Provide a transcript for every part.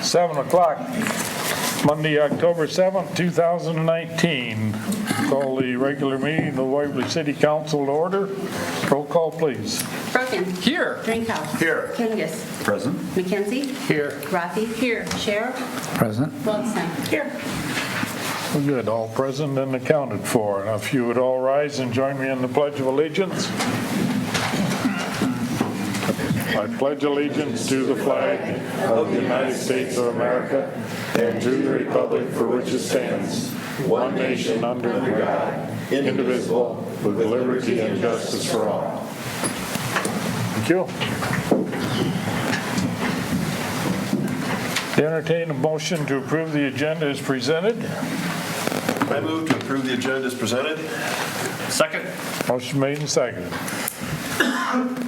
7 o'clock, Monday, October 7th, 2019. Call the regular meeting of the Waverly City Council to order. Roll call, please. Broken. Here. Drinkhouse. Here. Kangas. Present. McKenzie. Here. Rothy. Here. Sheriff. Present. Waldstein. Here. Well, good. All present and accounted for. Now, if you would all rise and join me in the Pledge of Allegiance. I pledge allegiance to the flag of the United States of America and to the republic for which it stands, one nation under God, indivisible, with liberty and justice for all. Thank you. Entertain a motion to approve the agenda as presented. I move to approve the agenda as presented. Second. Motion made and seconded.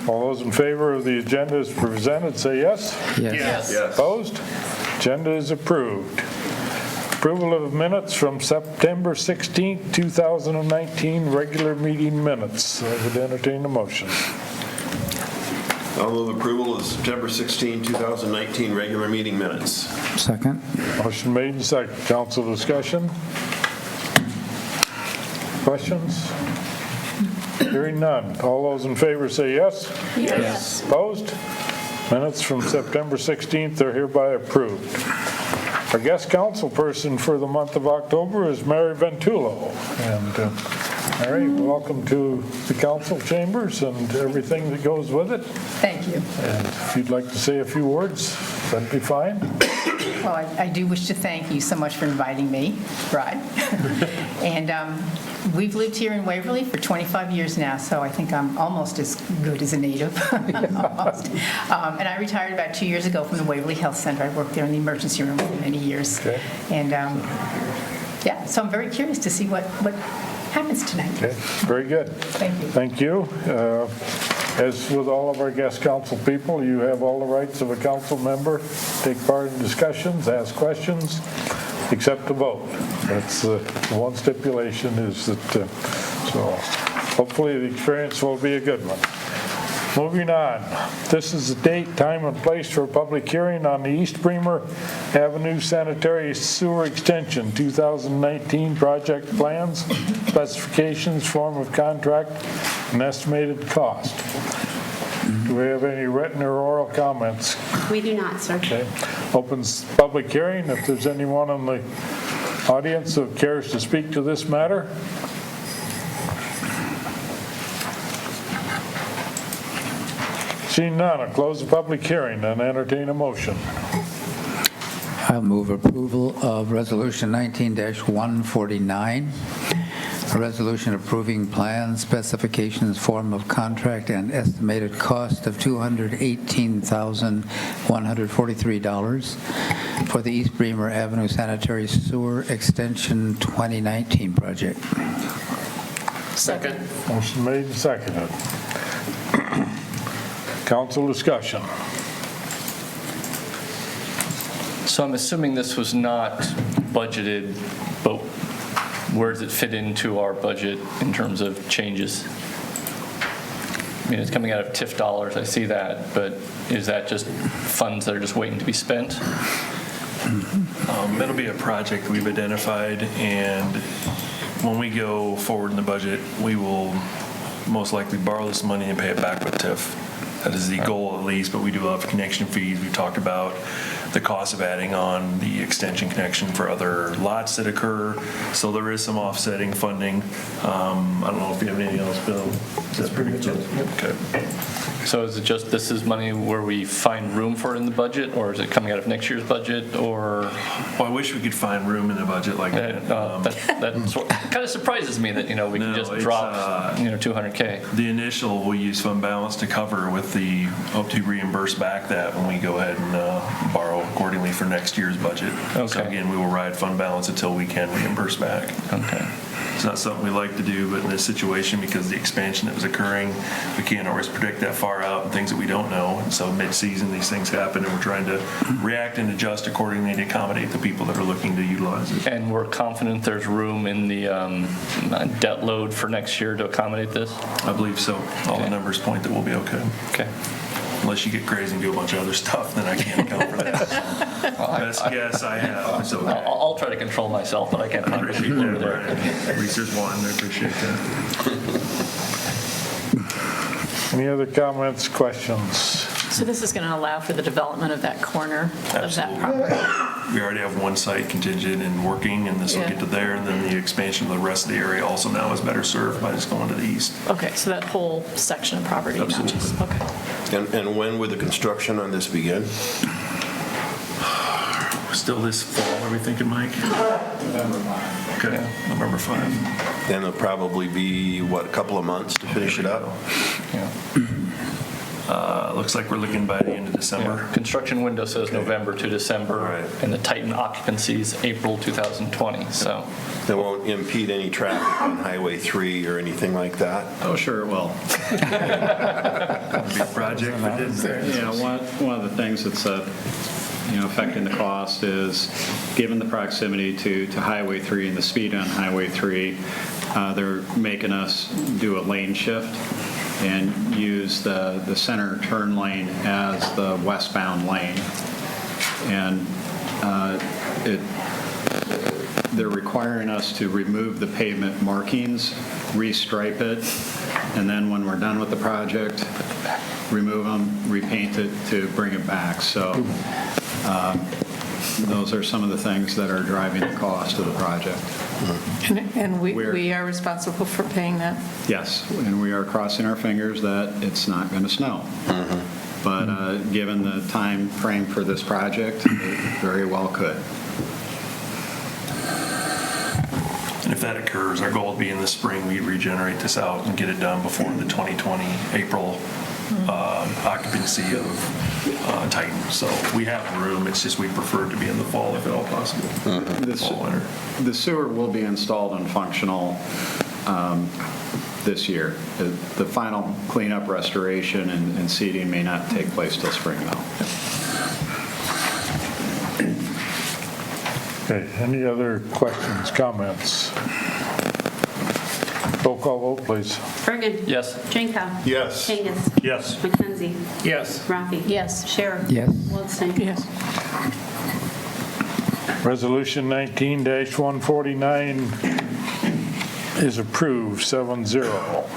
All those in favor of the agenda as presented, say yes. Yes. Yes. Opposed? Agenda is approved. Approval of minutes from September 16th, 2019, regular meeting minutes. I would entertain a motion. I'll move approval of September 16, 2019 regular meeting minutes. Second. Motion made and seconded. Council discussion? Questions? Hearing none. All those in favor say yes. Yes. Opposed? Minutes from September 16th are hereby approved. Our guest council person for the month of October is Mary Ventullo. And Mary, welcome to the council chambers and everything that goes with it. Thank you. And if you'd like to say a few words, that'd be fine. Well, I do wish to thank you so much for inviting me, Rod. And we've lived here in Waverly for 25 years now, so I think I'm almost as good as a native. Almost. And I retired about 2 years ago from the Waverly Health Center. I worked there in the emergency room for many years. Okay. And yeah, so I'm very curious to see what happens tonight. Okay, very good. Thank you. Thank you. As with all of our guest council people, you have all the rights of a council member. Take part in discussions, ask questions, except to vote. That's the one stipulation is that, so hopefully the experience will be a good one. Moving on, this is the date, time, and place for a public hearing on the East Bremer Avenue Sanitary Sewer Extension 2019 project plans, specifications, form of contract, and estimated cost. Do we have any written or oral comments? We do not, sir. Okay. Opens public hearing. If there's anyone in the audience who cares to speak to this matter. Seeing none, I'll close the public hearing and entertain a motion. I'll move approval of Resolution 19-149, a resolution approving plans, specifications, form of contract, and estimated cost of $218,143 for the East Bremer Avenue Sanitary Sewer Extension 2019 project. Second. Motion made and seconded. Council discussion. So I'm assuming this was not budgeted, but where does it fit into our budget in terms of changes? I mean, it's coming out of TIF dollars, I see that, but is that just funds that are just waiting to be spent? It'll be a project we've identified, and when we go forward in the budget, we will most likely borrow this money and pay it back with TIF. That is the goal at least, but we do have connection fees. We've talked about the cost of adding on the extension connection for other lots that occur. So there is some offsetting funding. I don't know if you have anything else, Bill. That's pretty much it. Okay. So is it just, this is money where we find room for it in the budget, or is it coming out of next year's budget, or? Well, I wish we could find room in the budget like that. That kind of surprises me that, we can just drop, $200K. The initial we'll use fund balance to cover with the hope to reimburse back that when we go ahead and borrow accordingly for next year's budget. Okay. So again, we will ride fund balance until we can reimburse back. Okay. It's not something we like to do, but in this situation, because of the expansion that was occurring, we can't always predict that far out and things that we don't know. And so mid-season, these things happen, and we're trying to react and adjust accordingly to accommodate the people that are looking to utilize it. And we're confident there's room in the debt load for next year to accommodate this? I believe so. All Okay. the numbers point that we'll be okay. Okay. Unless you get crazy and do a bunch of other stuff, then I can't account for that. Best guess I have is okay. I'll try to control myself, but I can't find people over there. At least there's one. I appreciate that. Any other comments, questions? So this is going to allow for the development of that corner of that property? We already have one site contingent and working, and this will get to there, and then the expansion of the rest of the area also now is better served by just going to the east. Okay, so that whole section of property, not just, okay. And when would the construction on this begin? Still this fall, are we thinking, Mike? Okay, November 5. Then it'll probably be, what, a couple of months to finish it up? Looks like we're looking by the end of December. Construction window says November to December, Right. and the Titan occupancy is April 2020, so. That won't impede any traffic on Highway 3 or anything like that? Oh, sure it will. It'll be a project for Disney. One of the things that's affecting the cost is, given the proximity to Highway 3 and the speed on Highway 3, they're making us do a lane shift and use the center turn lane as the westbound lane. And they're requiring us to remove the pavement markings, restripe it, and then when we're done with the project, remove them, repaint it to bring it back. So those are some of the things that are driving the cost of the project. And we We're- are responsible for paying that? Yes, and we are crossing our fingers that it's not going to snow. But given the time frame for this project, it very well could. And if that occurs, our goal would be in the spring, we regenerate this out and get it done before the 2020 April occupancy of Titan. So we have room, it's just we prefer to be in the fall if at all possible. Fall, winter. The sewer will be installed and functional this year. The final cleanup, restoration, and seeding may not take place till spring, though. Okay, any other questions, comments? Roll call vote, please. Bergen. Yes. Drinkow. Yes. Kangas. Yes. McKenzie. Yes. Rafi. Yes. Sheriff. Yes. Waldstein. Yes. Resolution 19-149 is approved, 7-0.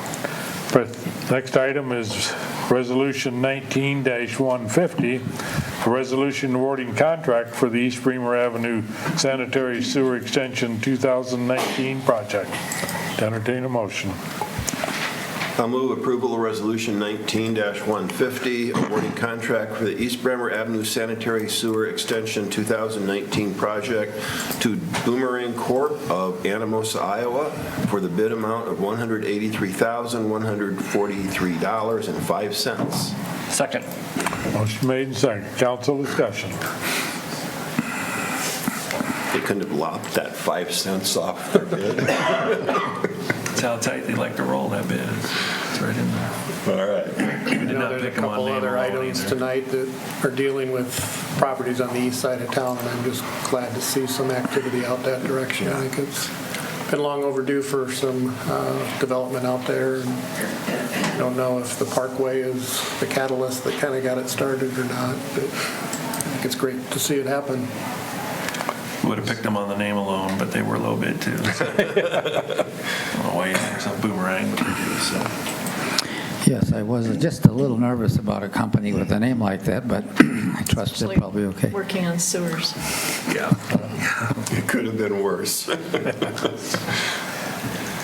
Next item is Resolution 19-150, a resolution awarding contract for the East Bremer Avenue Sanitary Sewer Extension 2019 project. Entertain a motion. I'll move approval of Resolution 19-150, awarding contract for the East Bremer Avenue Sanitary Sewer Extension 2019 project to Boomerang Corp. of Anamosa, Iowa, for the bid amount of $183,143.05. Second. Motion made and seconded. Council discussion. They couldn't have lopped that 5 cents off their bid. That's how tight they like to roll that bid. It's right in there. All right. We did not There's a pick them on couple name other alone items either. tonight that are dealing with properties on the east side of town, and I'm just glad to see some activity out that direction. I think it's been long overdue for some development out there. And I don't know if the Parkway is the catalyst that kind of got it started or not, but I think it's great to see it happen. Would have picked them on the name alone, but they were low bid too. So. I don't know why you think there's a Boomerang, but they do, so. Yes, I was just a little nervous about a company with a name like that, but I trust they're probably okay. Working on sewers. Yeah. It could have been worse.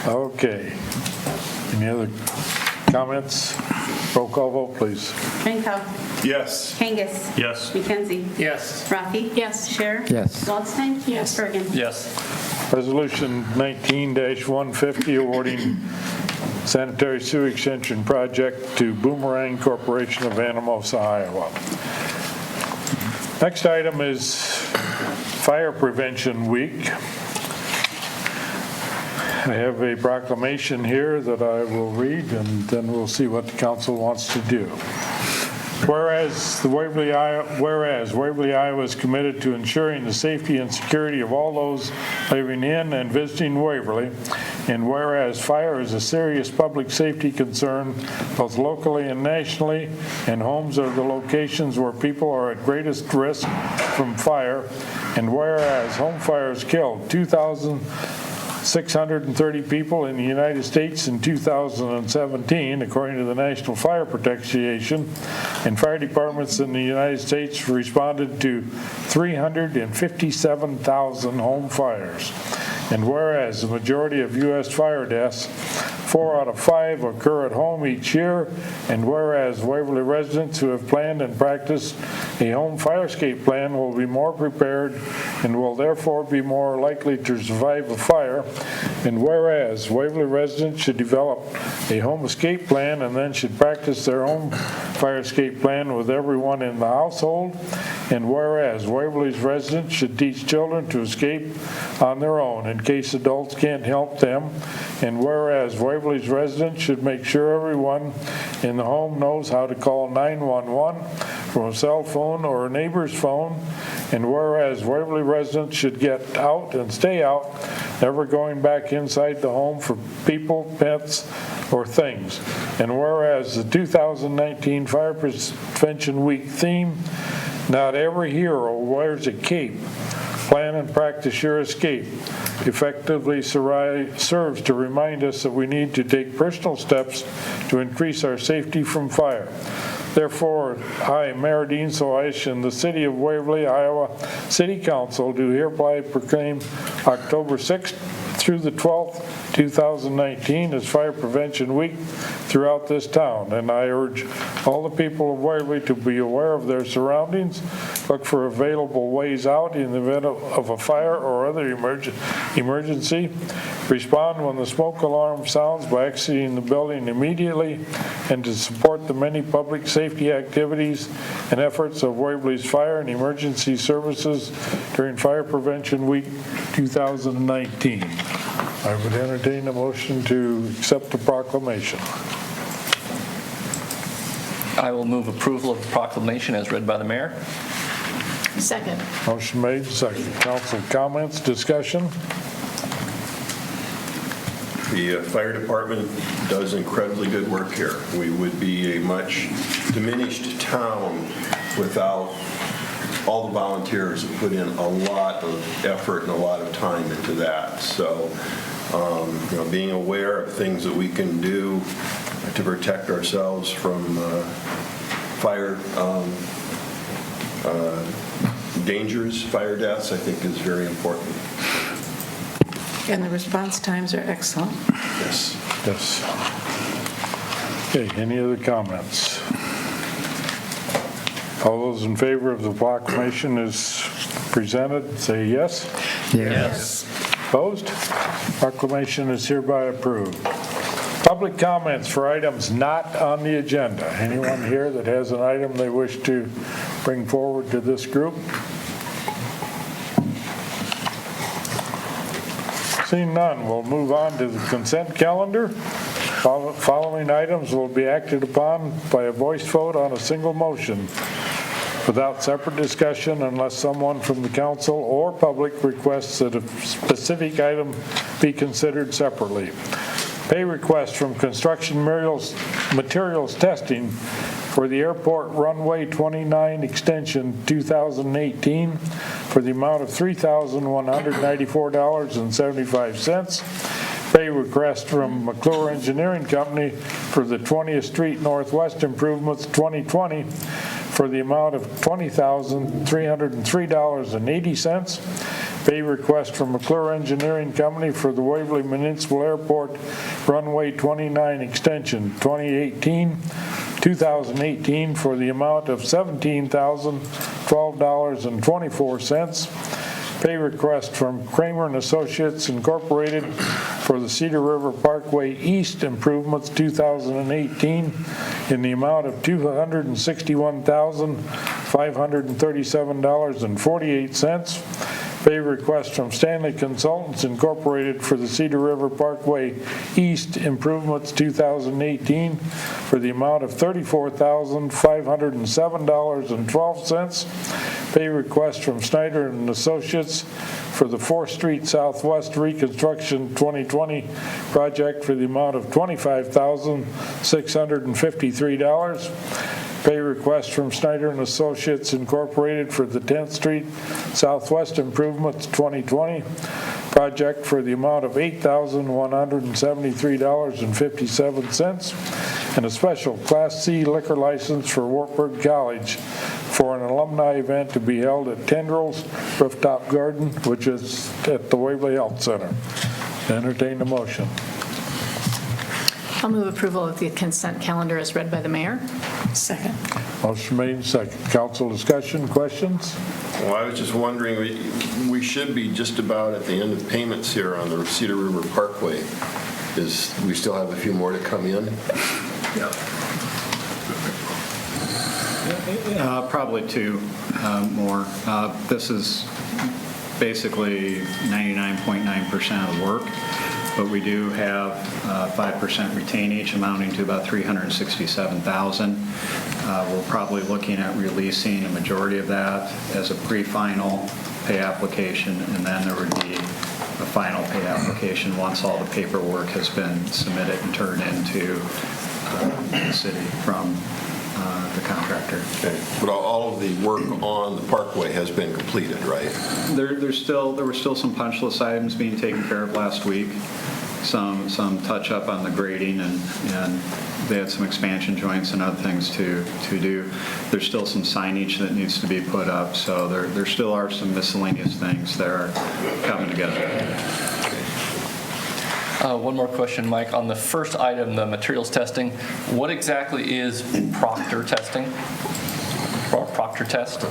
Okay. Any other comments? Roll call vote, please. Drinkow. Yes. Kangas. Yes. McKenzie. Yes. Rafi. Yes. Sheriff. Yes. Waldstein. Yes. Bergen. Yes. Resolution 19-150 awarding sanitary sewer extension project to Boomerang Corporation of Anamosa, Iowa. Next item is Fire Prevention Week. I have a proclamation here that I will read, and then we'll see what the council wants to do. Whereas Waverly, Iowa is committed to ensuring the safety and security of all those living in and visiting Waverly, And whereas fire is a serious public safety concern, both locally and nationally, and homes are the locations where people are at greatest risk from fire, and whereas home fires killed 2,630 people in the United States in 2017, according to the National Fire Protection Association, and fire departments in the United States responded to 357,000 home fires. And whereas the majority of U.S. fire deaths, 4 out of 5, occur at home each year, and whereas Waverly residents who have planned and practiced a home fire escape plan will be more prepared and will therefore be more likely to survive a fire, and whereas Waverly residents should develop a home escape plan and then should practice their home fire escape plan with everyone in the household, and whereas Waverly's residents should teach children to escape on their own in case adults can't help them, and whereas Waverly's residents should make sure everyone in the home knows how to call 911 from a cell phone or a neighbor's phone, and whereas Waverly residents should get out and stay out, never going back inside the home for people, pets, or things, and whereas the 2019 Fire Prevention Week theme, "Not every hero wears a cape. Plan and practice your escape," effectively serves to remind us that we need to take personal steps to increase our safety from fire. Therefore, I, Mayor Dean Soish, and the City of Waverly, Iowa City Council do hereby proclaim October 6th through the 12th, 2019 as Fire Prevention Week throughout this town, and I urge all the people of Waverly to be aware of their surroundings, look for available ways out in the event of a fire or other emergency, respond when the smoke alarm sounds by exiting the building immediately, and to support the many public safety activities and efforts of Waverly's fire and emergency services during Fire Prevention Week 2019. I would entertain a motion to accept the proclamation. I will move approval of the proclamation as read by the mayor. Second. Motion made, second. Council comments, discussion? The fire department does incredibly good work here. We would be a much diminished town without all the volunteers who put in a lot of effort and a lot of time into that. So, being aware of things that we can do to protect ourselves from fire dangers, fire deaths, I think is very important. And the response times are excellent. Yes. Yes. Okay, any other comments? All those in favor of the proclamation as presented, say yes. Yes. Opposed? Proclamation is hereby approved. Public comments for items not on the agenda. Anyone here that has an item they wish to bring forward to this group? Seeing none, we'll move on to the consent calendar. Following items will be acted upon by a voice vote on a single motion without separate discussion unless someone from the council or public requests that a specific item be considered separately. Pay request from Construction Materials Testing for the Airport Runway 29 Extension 2018 for the amount of $3,194.75. Pay request from McClure Engineering Company for the 20th Street Northwest Improvements 2020 for the amount of $20,303.80. Pay request from McClure Engineering Company for the Waverly Municipal Airport Runway 29 Extension 2018 for the amount of $17,012.24. Pay request from Kramer and Associates Incorporated for the Cedar River Parkway East Improvements 2018 in the amount of $261,537.48. Pay request from Stanley Consultants Incorporated for the Cedar River Parkway East Improvements 2018 for the amount of $34,507.12. Pay request from Snyder and Associates for the 4th Street Southwest Reconstruction 2020 project for the amount of $25,653. Pay request from Snyder and Associates Incorporated for the 10th Street Southwest Improvements 2020 project for the amount of $8,173.57, and a special Class C liquor license for Wartburg College for an alumni event to be held at Tendrils Rooftop Garden, which is at the Waverly Health Center. Entertain a motion. I'll move approval of the consent calendar as read by the mayor. Second. Motion made and second. Council discussion, questions? Well, I was just wondering, we should be just about at the end of payments here on the Cedar River Parkway. We still have a few more to come in? Probably two more. This is basically 99.9% of the work, but we do have 5% retainage amounting to about $367,000. We're probably looking at releasing a majority of that as a pre-final pay application, and then there would be a final pay application once all the paperwork has been submitted and turned into the city from the contractor. Okay. But all of the work on the parkway has been completed, right? There were still some punch list items being taken care of last week. Some touch up on the grading, and they had some expansion joints and other things to do. There's still some signage that needs to be put up, so there still are some miscellaneous things that are coming together. One more question, Mike. On the first item, the materials testing, what exactly is proctor testing? Or proctor test?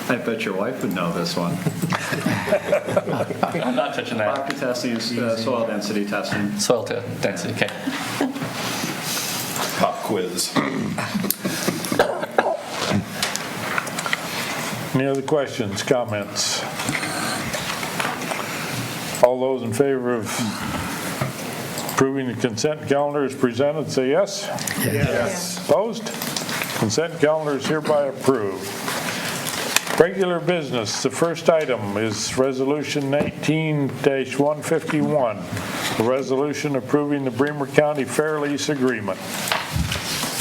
I bet your wife would know this one. I'm not touching that. Proctor testing is soil density testing. Soil density, okay. Pop quiz. Any other questions, comments? All those in favor of approving the consent calendar as presented, say yes. Yes. Opposed? Consent calendar is hereby approved. Regular business, the first item is Resolution 19-151, a resolution approving the Bremer County Fair Lease Agreement.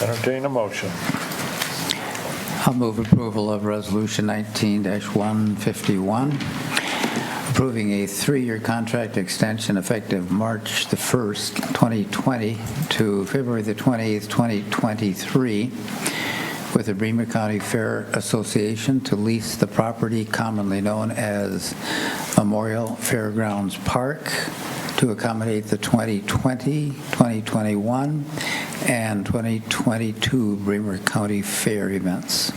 Entertain a motion. I'll move approval of Resolution 19-151, approving a 3-year contract extension effective March the 1st, 2020 to February the 28th, 2023, with the Bremer County Fair Association to lease the property commonly known as Memorial Fairgrounds Park to accommodate the 2020, 2021, and 2022 Bremer County Fair events.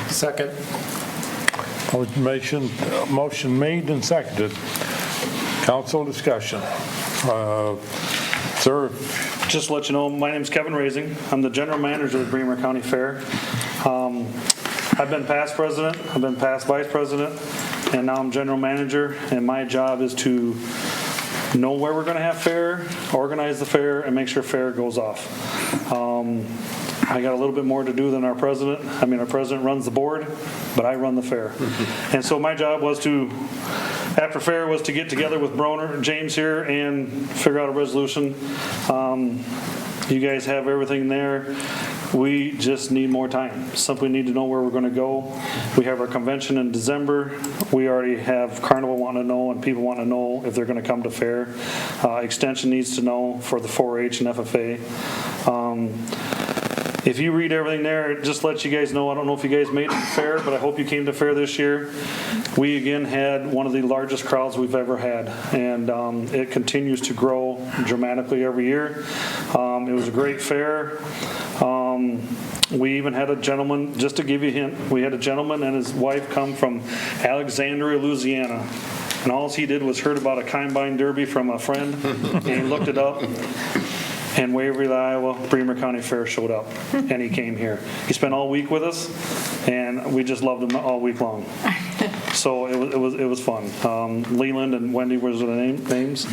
Second. Motion made and seconded. Council discussion. Sir? Just to let you know, my name's Kevin Raising. I'm the general manager of the Bremer County Fair. I've been past president, I've been past vice president, and now I'm general manager, and my job is to know where we're going to have fair, organize the fair, and make sure fair goes off. I got a little bit more to do than our president. I mean, our president runs the board, but I run the fair. And so my job was to, after fair, was to get together with Broner, James here, and figure out a resolution. You guys have everything there. We just need more time. Simply need to know where we're going to go. We have our convention in December. We already have Carnival wanting to know, and people want to know if they're going to come to fair. Extension needs to know for the 4-H and FFA. If you read everything there, it just lets you guys know. I don't know if you guys made it to fair, but I hope you came to fair this year. We again had one of the largest crowds we've ever had, and it continues to grow dramatically every year. It was a great fair. We even had a gentleman, just to give you a hint, we had a gentleman and his wife come from Alexandria, Louisiana. And all he did was heard about a combine derby from a friend, and he looked it up. And Waverly, Iowa, Bremer County Fair showed up, and he came here. He spent all week with us, and we just loved him all week long. So it was fun. Leland and Wendy was the names.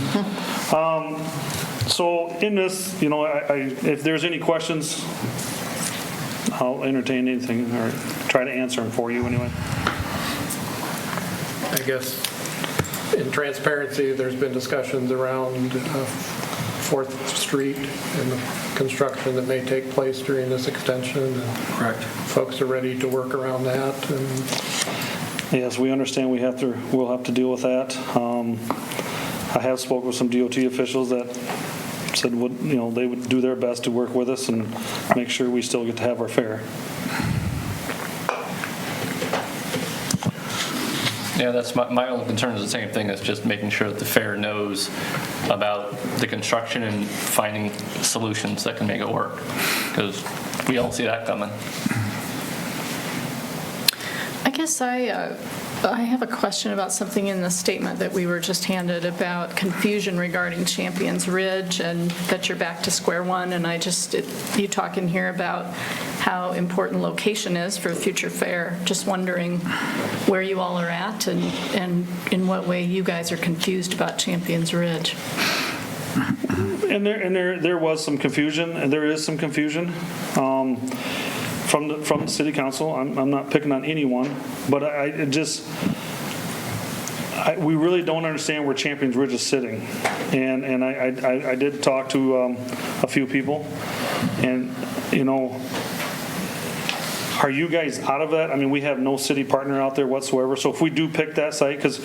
So in this, if there's any questions, I'll entertain anything or try to answer them for you anyway. guess in transparency, there's been discussions around 4th Street and the construction that may take place during this extension. And Correct. folks are ready to work around that. And Yes, we understand we'll have to deal with that. I have spoken with some DOT officials that said they would do their best to work with us and make sure we still get to have our fair. Yeah, that's my only concern is the same thing. It's just making sure that the fair knows about the construction and finding solutions that can make it work, because we all see that coming. I guess I have a question about something in the statement that we were just handed about confusion regarding Champions Ridge and that you're back to square one. And you talk in here about how important location is for a future fair. Just wondering where you all are at and in what way you guys are confused about Champions Ridge. And there was some confusion, and there is some confusion. From the city council. I'm not picking on anyone, but we really don't understand where Champions Ridge is sitting. And I did talk to a few people, and are you guys out of that? I mean, we have no city partner out there whatsoever. So if we do pick that site, because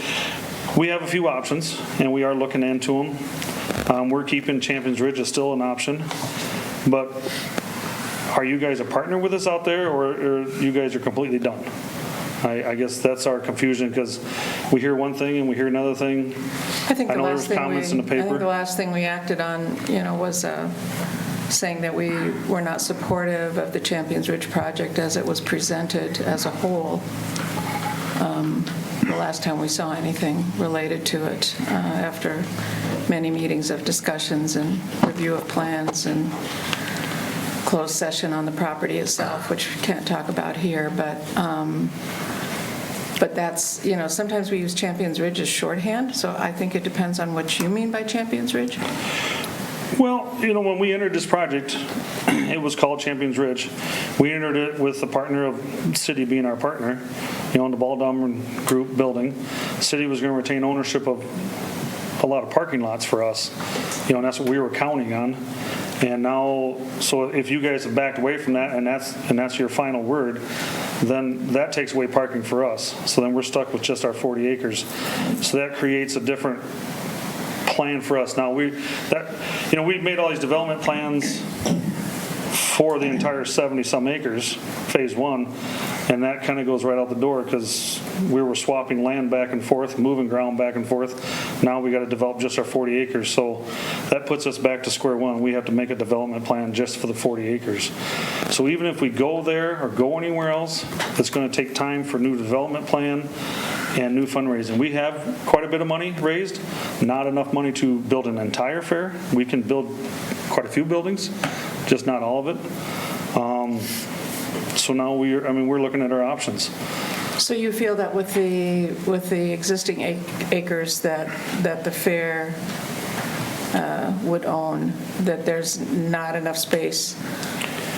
we have a few options and we are looking into them. We're keeping Champions Ridge as still an option, but are you guys a partner with us out there, or you guys are completely done? I guess that's our confusion, because we hear one thing and we hear another thing. I think the know there last was comments in the paper. I think the last thing we acted on, was saying that we were not supportive of the Champions Ridge project as it was presented as a whole. The last time we saw anything related to it, after many meetings of discussions and review of plans and closed session on the property itself, which we can't talk about here, but that's, sometimes we use Champions Ridge as shorthand, so I think it depends on what you mean by Champions Ridge. Well, when we entered this project, it was called Champions Ridge. We entered it with the partner of city being our partner, in the Baldwin Group building. The city was going to retain ownership of a lot of parking lots for us, and that's what we were counting on. And now, so if you guys have backed away from that, and that's your final word, then that takes away parking for us. So then we're stuck with just our 40 acres. So that creates a different plan for us. Now we've made all these development plans for the entire 70-some acres, phase one, and that kind of goes right out the door because we were swapping land back and forth, moving ground back and forth. Now we got to develop just our 40 acres, so that puts us back to square one. We have to make a development plan just for the 40 acres. So even if we go there or go anywhere else, it's going to take time for new development plan and new fundraising. We have quite a bit of money raised, not enough money to build an entire fair. We can build quite a few buildings, just not all of it. So now we're looking at our options. So you feel that with the existing acres that the fair would own, that there's not enough space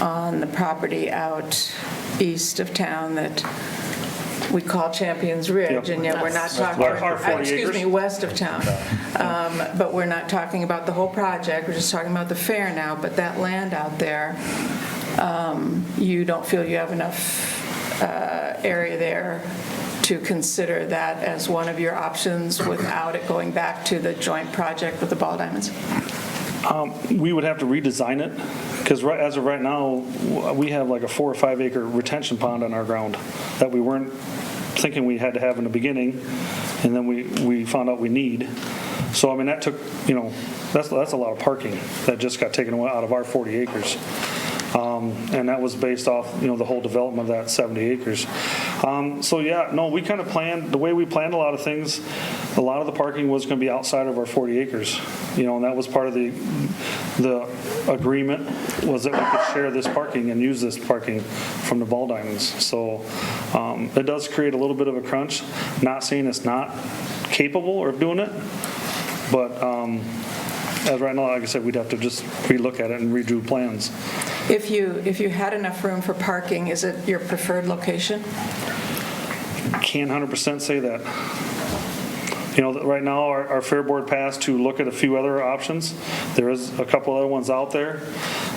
on the property out east of town that we call Champions Ridge, Yep. and yet we're not talking, Our 40 excuse acres? me, west of town. But we're not talking about the whole project, we're just talking about the fair now, but that land out there, you don't feel you have enough area there to consider that as one of your options without it going back to the joint project with the Ball Diamonds? We would have to redesign it because as of right now, we have like a 4 or 5 acre retention pond on our ground that we weren't thinking we had to have in the beginning, and then we found out we need. So that took, that's a lot of parking that just got taken away out of our 40 acres. And that was based off, the whole development of that 70 acres. We kind of planned, the way we planned a lot of things, a lot of the parking was going to be outside of our 40 acres. And that was part of the agreement, was that we could share this parking and use this parking from the Ball Diamonds. So it does create a little bit of a crunch. Not saying it's not capable of doing it, but as right now, like I said, we'd have to just relook at it and redo plans. If you had enough room for parking, is it your preferred location? Can't 100% say that. Right now, our Fair Board passed to look at a few other options. There is a couple other ones out there.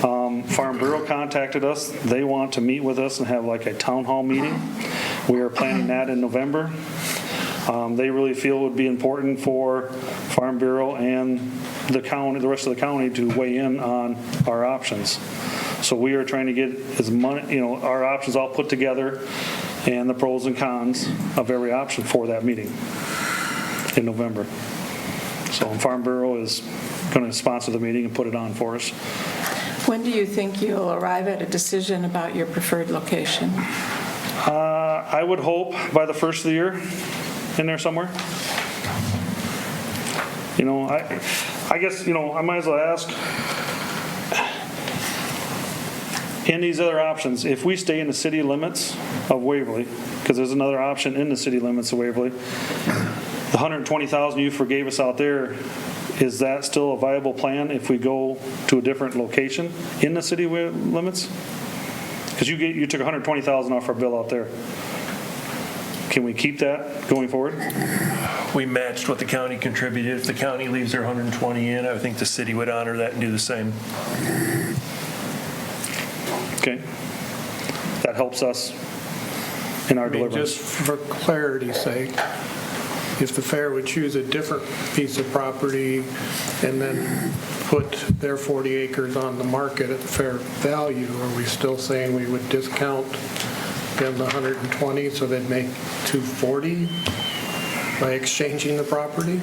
Farm Bureau contacted us. They want to meet with us and have like a town hall meeting. We are planning that in November. They really feel it would be important for Farm Bureau and the rest of the county to weigh in on our options. So we are trying to get our options all put together and the pros and cons of every option for that meeting in November. So Farm Bureau is going to sponsor the meeting and put it on for us. When do you think you'll arrive at a decision about your preferred location? I would hope by the first of the year, in there somewhere. I guess, I might as well ask, in these other options, if we stay in the city limits of Waverly, because there's another option in the city limits of Waverly, the $120,000 you forgave us out there, is that still a viable plan if we go to a different location in the city limits? Because you took $120,000 off our bill out there. Can we keep that going forward? We matched what the county contributed. If the county leaves their 120 in, I think the city would honor that and do the same. Okay. That helps us in our deliverance. Just for clarity's sake, if the fair would choose a different piece of property and then put their 40 acres on the market at fair value, are we still saying we would discount them the 120 so they'd make 240 by exchanging the property?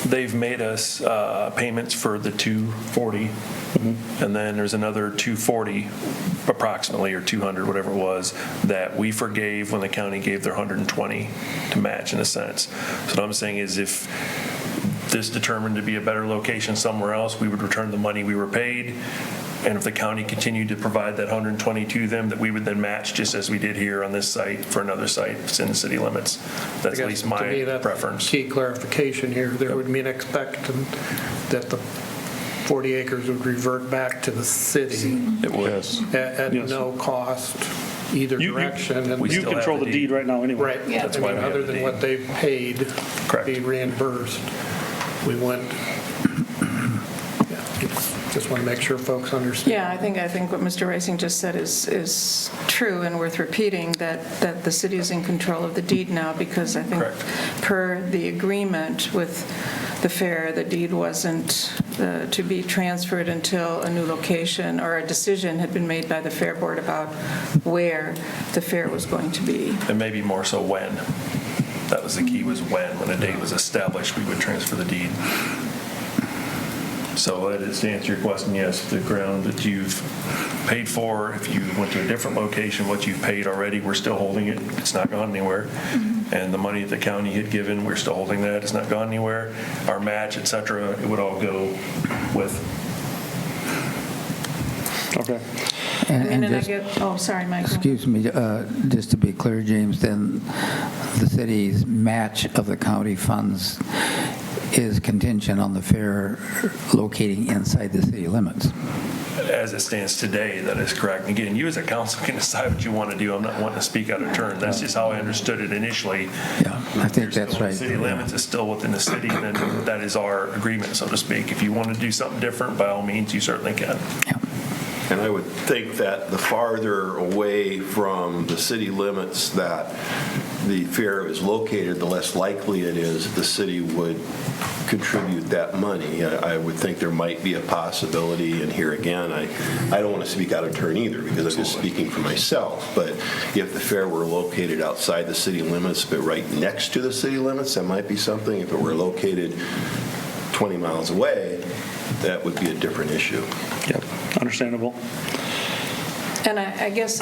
They've made us payments for the 240, and then there's another 240 approximately, or 200, whatever it was, that we forgave when the county gave their 120 to match, in a sense. So what I'm saying is, if this determined to be a better location somewhere else, we would return the money we were paid. And if the county continued to provide that 120 to them, that we would then match, just as we did here on this site for another site that's in the city limits. That's at least my To me, that's preference. key clarification here. There would be an expectant that the 40 acres would revert back to the city It would. at no cost either direction. And You control the deed right now anyway. right. That's why we have other the than deed. what they've paid, Correct. be reimbursed. We went. Just want to make sure folks understand. Yeah, I think what Mr. Racing just said is true and worth repeating, that the city is in control of the deed now, because I think Correct. per the agreement with the fair, the deed wasn't to be transferred until a new location or a decision had been made by the fair board about where the fair was going to be. And maybe more so when. That was the key, was when a date was established, we would transfer the deed. So that is, to answer your question, yes, the ground that you've paid for, if you went to a different location, what you've paid already, we're still holding it. It's not gone anywhere. And the money that the county had given, we're still holding that. It's not gone anywhere. Our match, et cetera, it would all go with. Okay. And And I just, get, oh, sorry, Michael. excuse me, just to be clear, James, then the city's match of the county funds is contingent on the fair locating inside the city limits. As it stands today, that is correct. And again, you as a council can decide what you want to do. I'm not wanting to speak out of turn. That's just how I understood it initially. Yeah, I think that's right. City limits is still within the city, then that is our agreement, so to speak. If you want to do something different, by all means, you certainly can. Yeah. And I would think that the farther away from the city limits that the fair is located, the less likely it is that the city would contribute that money. I would think there might be a possibility, and here again, I don't want to speak out of turn either, because I'm just speaking for myself, but if the fair were located outside the city limits but right next to the city limits, that might be something. If it were located 20 miles away, that would be a different issue. Yep, understandable. And I guess,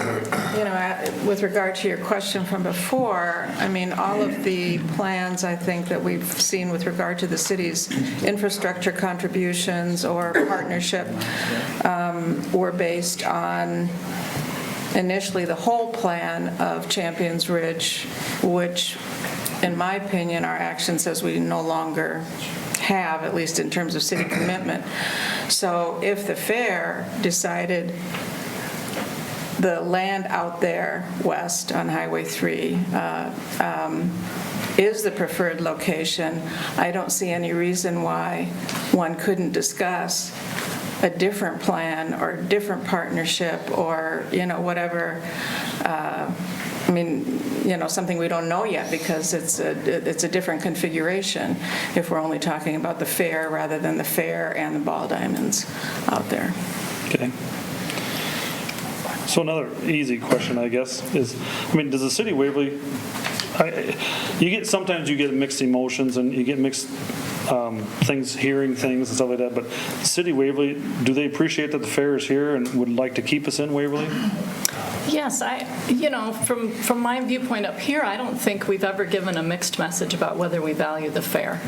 with regard to your question from before, I mean, all of the plans, I think, that we've seen with regard to the city's infrastructure contributions or partnership were based on initially the whole plan of Champions Ridge, which, in my opinion, our action says we no longer have, at least in terms of city commitment. So if the fair decided the land out there west on Highway 3 is the preferred location, I don't see any reason why one couldn't discuss a different plan or different partnership or, whatever. I mean, something we don't know yet because it's a different configuration if we're only talking about the fair rather than the fair and the ball diamonds out there. Okay. So another easy question, I guess, is, does the city of Waverly, sometimes you get mixed emotions and you get mixed hearing things and stuff like that, but the city of Waverly, do they appreciate that the fair is here and would like to keep us in Waverly? Yes, from my viewpoint up here, I don't think we've ever given a mixed message about whether we value the fair.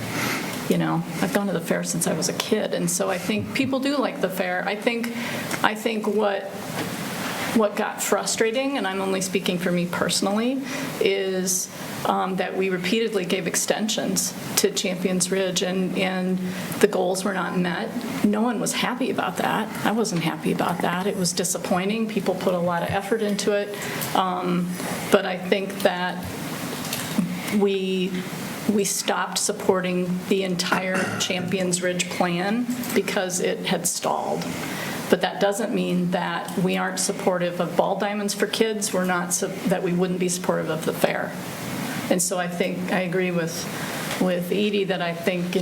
I've gone to the fair since I was a kid, and so I think people do like the fair. I think what got frustrating, and I'm only speaking for me personally, is that we repeatedly gave extensions to Champions Ridge and the goals were not met. No one was happy about that. I wasn't happy about that. It was disappointing. People put a lot of effort into it. But I think that we stopped supporting the entire Champions Ridge plan because it had stalled. But that doesn't mean that we aren't supportive of ball diamonds for kids. We're not, that we wouldn't be supportive of the fair. And so I think I agree with Edie that I think,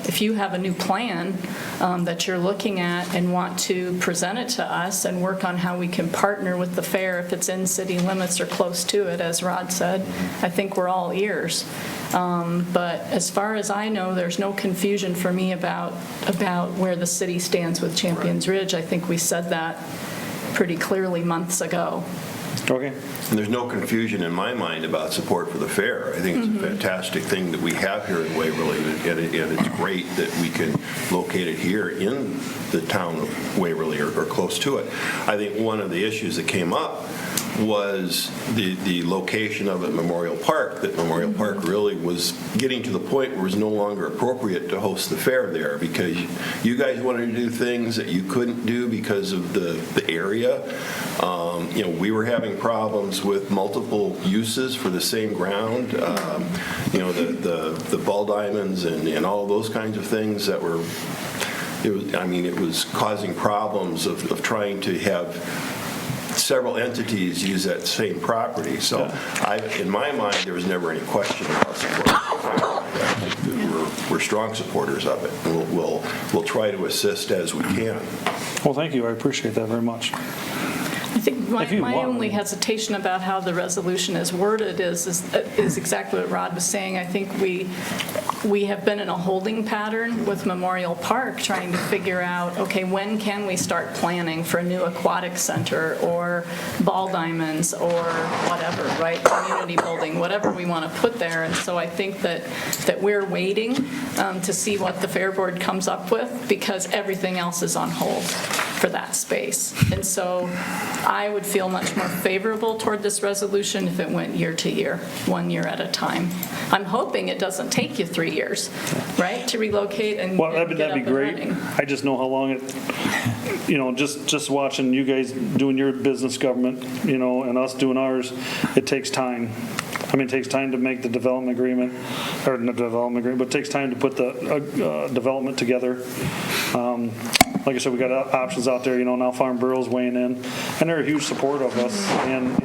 if you have a new plan that you're looking at and want to present it to us and work on how we can partner with the fair if it's in city limits or close to it, as Rod said, I think we're all ears. But as far as I know, there's no confusion for me about where the city stands with Champions Ridge. I think we said that pretty clearly months ago. Okay. And there's no confusion in my mind about support for the fair. I think it's a fantastic thing that we have here in Waverly, and it's great that we can locate it here in the town of Waverly or close to it. I think one of the issues that came up was the location of it, Memorial Park, that Memorial Park really was getting to the point where it was no longer appropriate to host the fair there because you guys wanted to do things that you couldn't do because of the area. We were having problems with multiple uses for the same ground, the ball diamonds and all of those kinds of things that were, it was causing problems of trying to have several entities use that same property. So in my mind, there was never any question about support. I think that we're strong supporters of it. And we'll try to assist as we can. Well, thank you. I appreciate that very much. I think my only hesitation about how the resolution is worded is exactly what Rod was saying. I think we have been in a holding pattern with Memorial Park trying to figure out, okay, when can we start planning for a new aquatic center or ball diamonds or whatever, right? Community building, whatever we want to put there. And so I think that we're waiting to see what the Fair Board comes up with because everything else is on hold for that space. And so I would feel much more favorable toward this resolution if it went year to year, 1 year at a time. I'm hoping it doesn't take you 3 years, right, to relocate and that'd be great. I just know how long it, just watching you guys doing your business government, and us doing ours, it takes time. It takes time to make the development agreement, or not development agreement, but it takes time to put the development together. Like I said, we got options out there. Now Farm Bureau's weighing in, and they're a huge support of us. And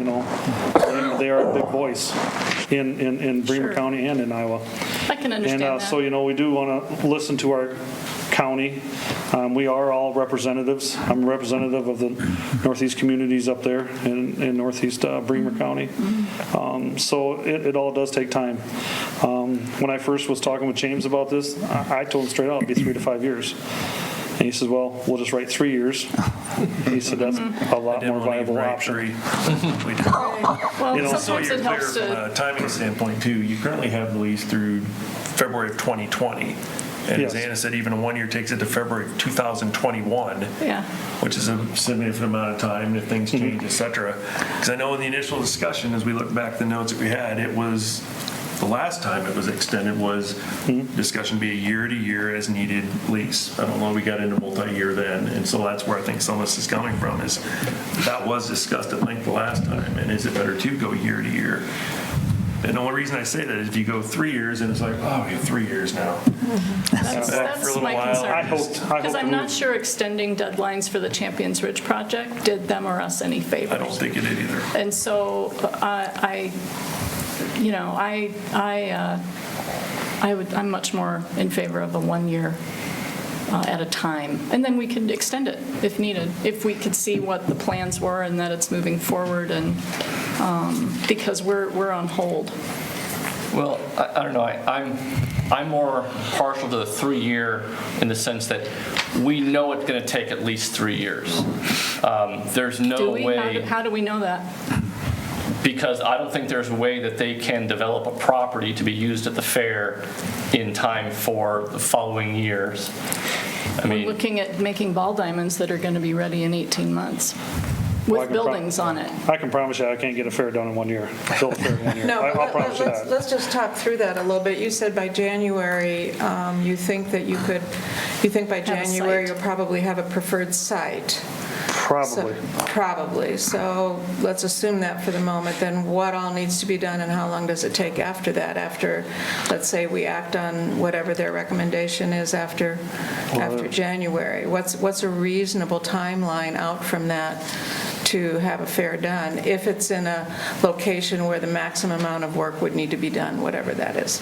they are a big voice in Bremer County and in Iowa. I can understand that. So we do want to listen to our county. We are all representatives. I'm a representative of the Northeast communities up there in Northeast Bremer County. So it all does take time. When I first was talking with James about this, I told him straight out it'd be 3 to 5 years. And he says, well, we'll just write 3 years. And he said that's a lot more viable option. We did. Well, So sometimes you're it clear helps from to. a timing standpoint too, you currently have the lease through February of 2020. And as Yes. Anna said, even a 1 year takes it to February of 2021. Yeah. Which is a significant amount of time if things change, et cetera. Because I know in the initial discussion, as we look back at the notes that we had, it was, the last time it was extended was discussion be a year to year as needed lease. I don't know, we got into multi-year then. And so that's where I think some of this is coming from, is that was discussed at length the last time. And is it better to go year to year? And the only reason I say that is if you go 3 years and it's like, oh, we have 3 years now. That's for a little my while. concern. I hope Because to I'm not move. sure extending deadlines for the Champions Ridge project did them or us any favors. I don't think it did either. And so I'm much more in favor of a 1 year at a time. And then we could extend it if needed, if we could see what the plans were and that it's moving forward and, because we're on hold. Well, I don't know, I'm more partial to the 3-year in the sense that we know it's going to take at least 3 years. There's Do no we? way, How do we know that? because I don't think there's a way that they can develop a property to be used at the fair in time for the following years. I We're mean, looking at making ball diamonds that are going to be ready in 18 months Well, I with can buildings on it. I can promise you I can't get a fair done in 1 year. Build a fair in 1 year. No, I'll but promise you that. let's just talk through that a little bit. You said by January, you think by January site. you'll probably have a preferred site. Probably. Probably. So let's assume that for the moment. Then what all needs to be done and how long does it take after that? After, let's say, we act on whatever their recommendation is after January. What's a reasonable timeline out from that to have a fair done, if it's in a location where the maximum amount of work would need to be done, whatever that is?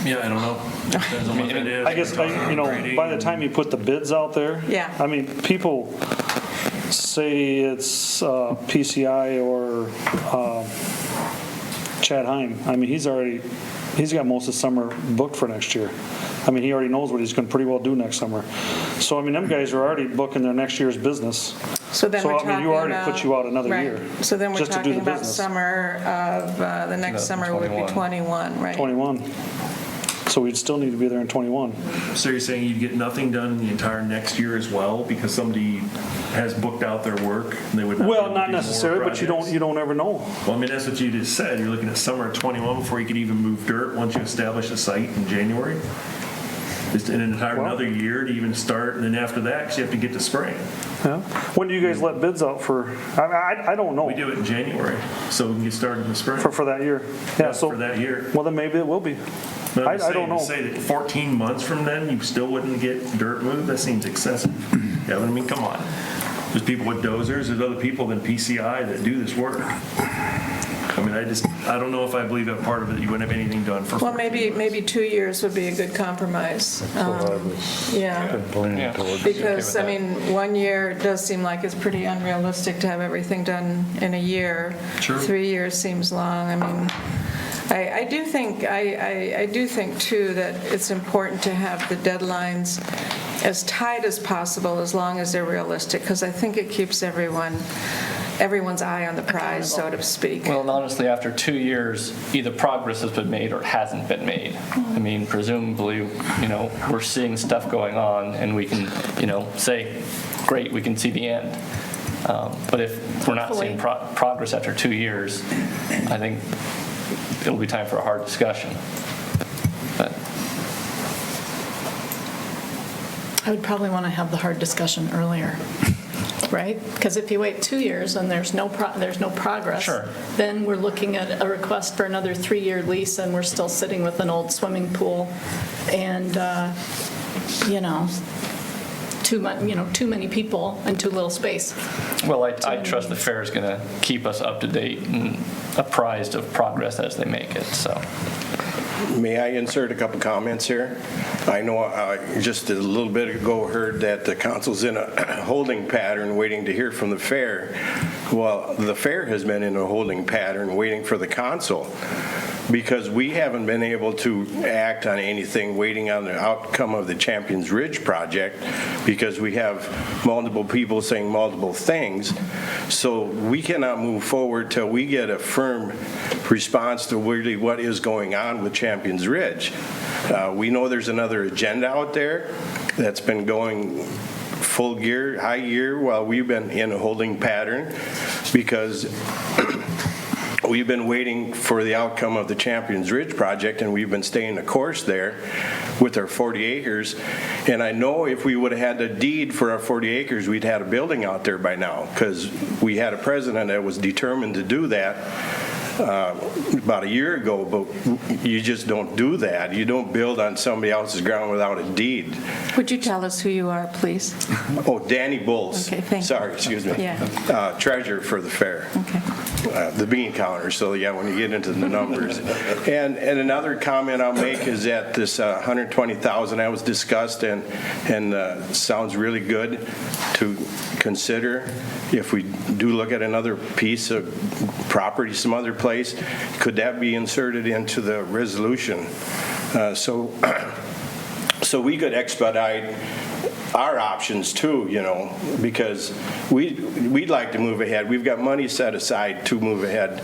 Yeah, I don't know. Depends on what it is. I guess, by the time you put the bids out there. Yeah. I mean, people say it's PCI or Chad Heim. I mean, he's got most of summer booked for next year. I mean, he already knows what he's going to pretty well do next summer. So, I mean, them guys are already booking their next year's business. So then we're I talking mean, you already about- put you out another right. year. So then we're just to do talking the about business. summer of, the next summer would be 21, right? 21. So we'd still need to be there in 21. So you're saying you'd get nothing done the entire next year as well because somebody has booked out their work and they would not be Well, able to not do more necessarily, but you projects? don't ever know. Well, I mean, that's what you just said. You're looking at summer of 21 before you could even move dirt once you establish a site in January. Just an entire Well- another year to even start, and then after that, 'cause you have to get to spring. Yeah. When do you guys let bids out for? I don't know. We do it in January, so we can get started in the spring. For that year. Yeah. So For that year. Well, then maybe it will be. But I'm I just don't saying, know. to say that 14 months from then, you still wouldn't get dirt moved, that seems excessive. Yeah, but I mean, come on. There's people with dozers, there's other people than PCI that do this work. I mean, I don't know if I believe that part of it, you wouldn't have anything done for Well, 14 maybe 2 years would be a good compromise. Yeah. Leaning towards. Because, I mean, 1 year does seem like it's pretty unrealistic to have everything done in a year. Sure. 3 years seems long. I mean, I do think too that it's important to have the deadlines as tight as possible, as long as they're realistic, because I think it keeps everyone's eye on the prize, so to speak. well, and honestly, after 2 years, either progress has been made or it hasn't been made. I mean, presumably, we're seeing stuff going on and we can, say, great, we can see the end. But if we're not seeing progress after 2 years, I think it'll be time for a hard discussion. But I would probably want to have the hard discussion earlier, right? Because if you wait 2 years and there's no progress, Sure. then we're looking at a request for another 3-year lease and we're still sitting with an old swimming pool and, too many people and too little space. well, I trust the fair is going to keep us up to date and apprised of progress as they make it, so. May I insert a couple comments here? I know just a little bit ago heard that the council's in a holding pattern waiting to hear from the fair. Well, the fair has been in a holding pattern waiting for the council because we haven't been able to act on anything waiting on the outcome of the Champions Ridge project because we have multiple people saying multiple things. So we cannot move forward till we get a firm response to really what is going on with Champions Ridge. We know there's another agenda out there that's been going full gear, high gear, while we've been in a holding pattern because we've been waiting for the outcome of the Champions Ridge project, and we've been staying the course there with our 40 acres. And I know if we would have had the deed for our 40 acres, we'd had a building out there by now because we had a president that was determined to do that. about a year ago, but you just don't do that. You don't build on somebody else's ground without a deed. Would you tell us who you are, please? Oh, Danny Bulls. Okay, thank you. Sorry, excuse me. Yeah. Treasurer for the fair. Okay. The bean counter, so yeah, when you get into the numbers. And another comment I'll make is that this 120,000 that was discussed and sounds really good to consider. If we do look at another piece of property some other place, could that be inserted into the resolution? So we could expedite our options too, because we'd like to move ahead. We've got money set aside to move ahead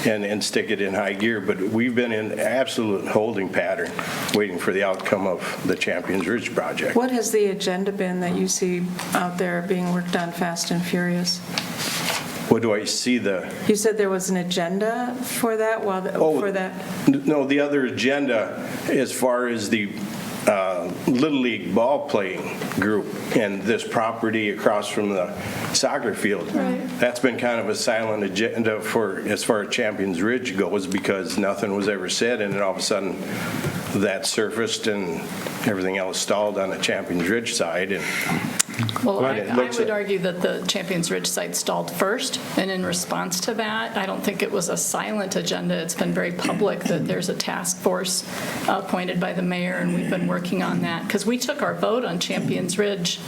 and stick it in high gear, but we've been in absolute holding pattern waiting for the outcome of the Champions Ridge project. What has the agenda been that you see out there being worked on fast and furious? What do I see You said there was an agenda for that? For that? No, the other agenda as far as the Little League ball playing group and this property across from the soccer field. Right. That's been kind of a silent agenda for as far as Champions Ridge goes because nothing was ever said, and then all of a sudden that surfaced and everything else stalled on the Champions Ridge side. And Well, I would argue that the Champions Ridge site stalled first, and in response to that, I don't think it was a silent agenda. It's been very public that there's a task force appointed by the mayor, and we've been working on that. Because we took our vote on Champions Ridge,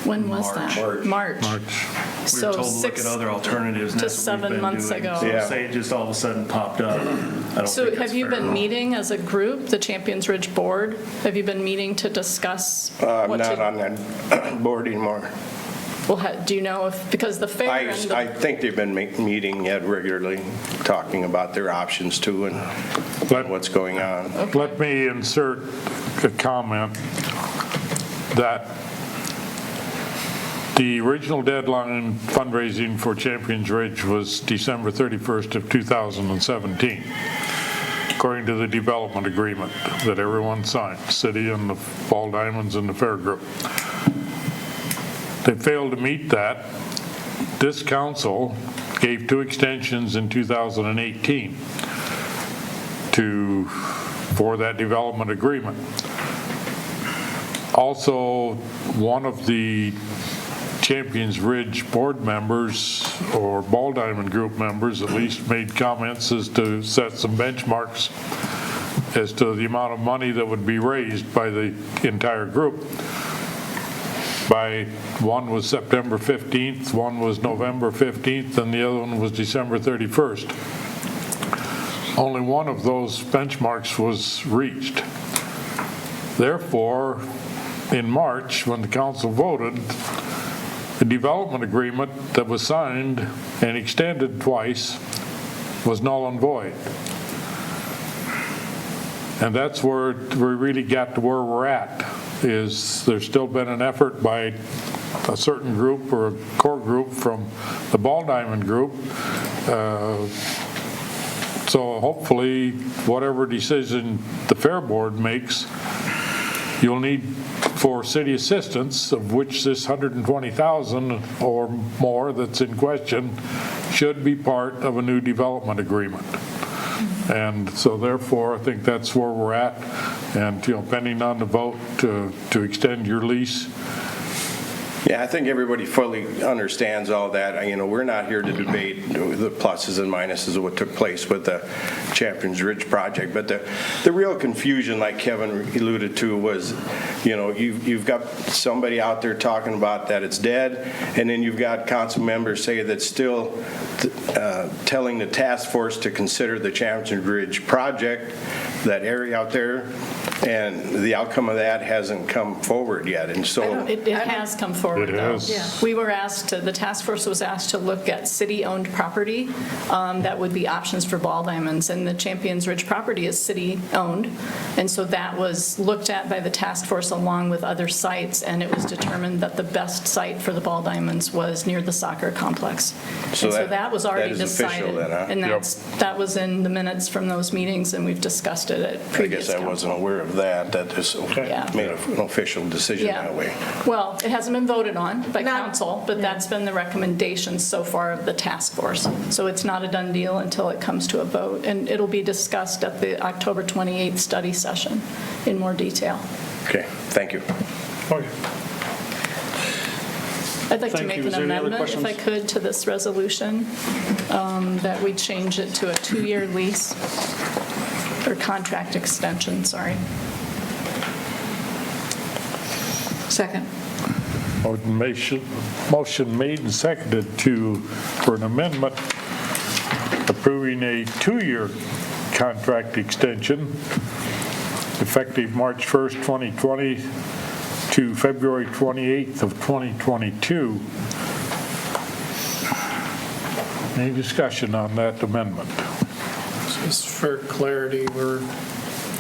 when was that? March. We were told to look at other alternatives. and to that's what we've 7 been months doing. ago. So Yeah. say it just all of a sudden popped up. I don't So think that's have you fair. been meeting as a group, the Champions Ridge Board? Have you been meeting to discuss I'm what not to? on that board anymore. Well, do you know if, because the fair and the I think they've been meeting yet regularly, talking about their options too and what's going on. Let me insert a comment that the original deadline fundraising for Champions Ridge was December 31st of 2017, according to the development agreement that everyone signed, city and the Ball Diamonds and the Fair Group. They failed to meet that. This council gave 2 extensions in 2018 for that development agreement. Also, one of the Champions Ridge board members or Ball Diamond Group members at least made comments as to set some benchmarks as to the amount of money that would be raised by the entire group. One was September 15th, one was November 15th, and the other one was December 31st. Only one of those benchmarks was reached. Therefore, in March, when the council voted, the development agreement that was signed and extended twice was null and void. And that's where we really got to where we're at, is there's still been an effort by a certain group or a core group from the Ball Diamond Group. So hopefully, whatever decision the Fair Board makes, you'll need for city assistance, of which this 120,000 or more that's in question should be part of a new development agreement. And so therefore, I think that's where we're at. And, pending on the vote to extend your lease. Yeah, I think everybody fully understands all that. We're not here to debate the pluses and minuses of what took place with the Champions Ridge project, but the real confusion, like Kevin alluded to, was, you've got somebody out there talking about that it's dead, and then you've got council members say that still telling the task force to consider the Champions Ridge project, that area out there, and the outcome of that hasn't come forward yet. And so It has come forward, It though. has. Yeah. We were asked the task force was asked to look at city-owned property that would be options for Ball Diamonds, and the Champions Ridge property is city-owned, and so that was looked at by the task force along with other sites, and it was determined that the best site for the Ball Diamonds was near the soccer complex. So And that was already that is official decided. then, huh? And that was in the minutes from those meetings, and we've discussed it at I previous guess I council. wasn't aware of of that there's Yeah. made an official decision that way. Well, it hasn't been voted on by Not- council, but that's been the recommendation so far of the task force. So it's not a done deal until it comes to a vote, and it'll be discussed at the October 28th study session in more detail. Okay, thank you. Okay. I'd like to Thank make you. an Is there any other amendment, if I questions? could, to this resolution, that we change it to a 2-year lease, or contract extension, sorry. Second. Motion made and seconded for an amendment approving a 2-year contract extension effective March 1st, 2020 to February 28th of 2022. Any discussion on that amendment? Just for clarity, we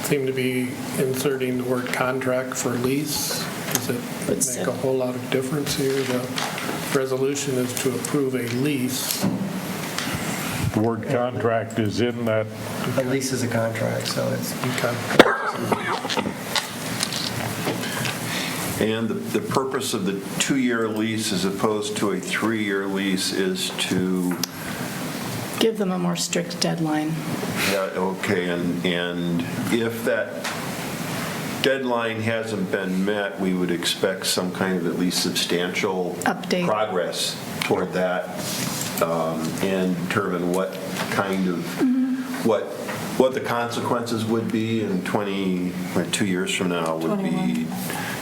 seem to be inserting the word contract for lease. Does it make a whole lot of difference here? The resolution is to approve a lease. The word contract is in that. A lease is a contract, so it's. And the purpose of the 2-year lease as opposed to a 3-year lease is to, Give them a more strict deadline. yeah, okay, and if that deadline hasn't been met, we would expect some kind of at least substantial Update. progress toward that, and determine what kind of, what the consequences would be in 2 years from now would be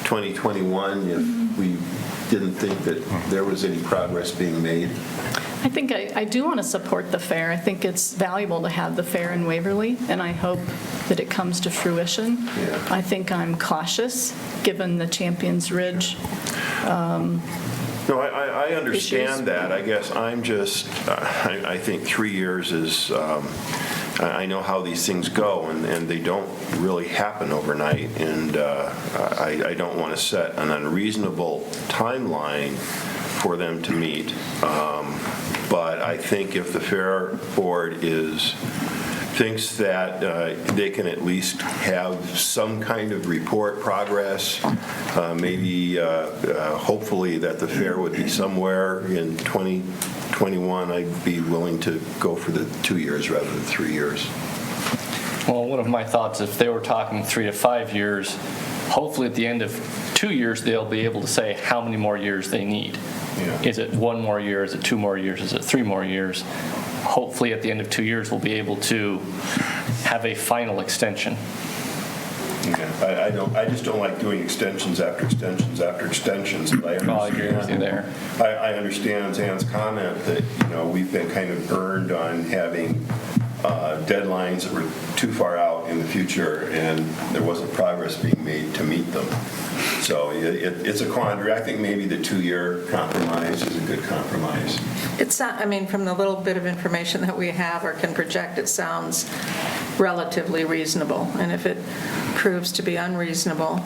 2021 if we didn't think that there was any progress being made. I think I do want to support the fair. I think it's valuable to have the fair in Waverly, and I hope that it comes to fruition. Yeah. I think I'm cautious, given the Champions Ridge. No, I understand Issues. that. I guess I'm just, I think 3 years is, I know how these things go, and they don't really happen overnight, and I don't want to set an unreasonable timeline for them to meet. But I think if the Fair Board thinks that they can at least have some kind of report progress, maybe hopefully that the fair would be somewhere in 2021, I'd be willing to go for the 2 years rather than 3 years. Well, one of my thoughts, if they were talking 3 to 5 years, hopefully at the end of 2 years, they'll be able to say how many more years they need. Yeah. Is it 1 more year? Is it 2 more years? Is it 3 more years? Hopefully at the end of 2 years, we'll be able to have a final extension. Yeah, I just don't like doing extensions after extensions after extensions. But I agree with you there. I understand Ann's comment that, we've been kind of burned on having deadlines that were too far out in the future, and there wasn't progress being made to meet them. So it's a quandary. I think maybe the 2-year compromise is a good compromise. It's not, from the little bit of information that we have or can project, it sounds relatively reasonable. And if it proves to be unreasonable,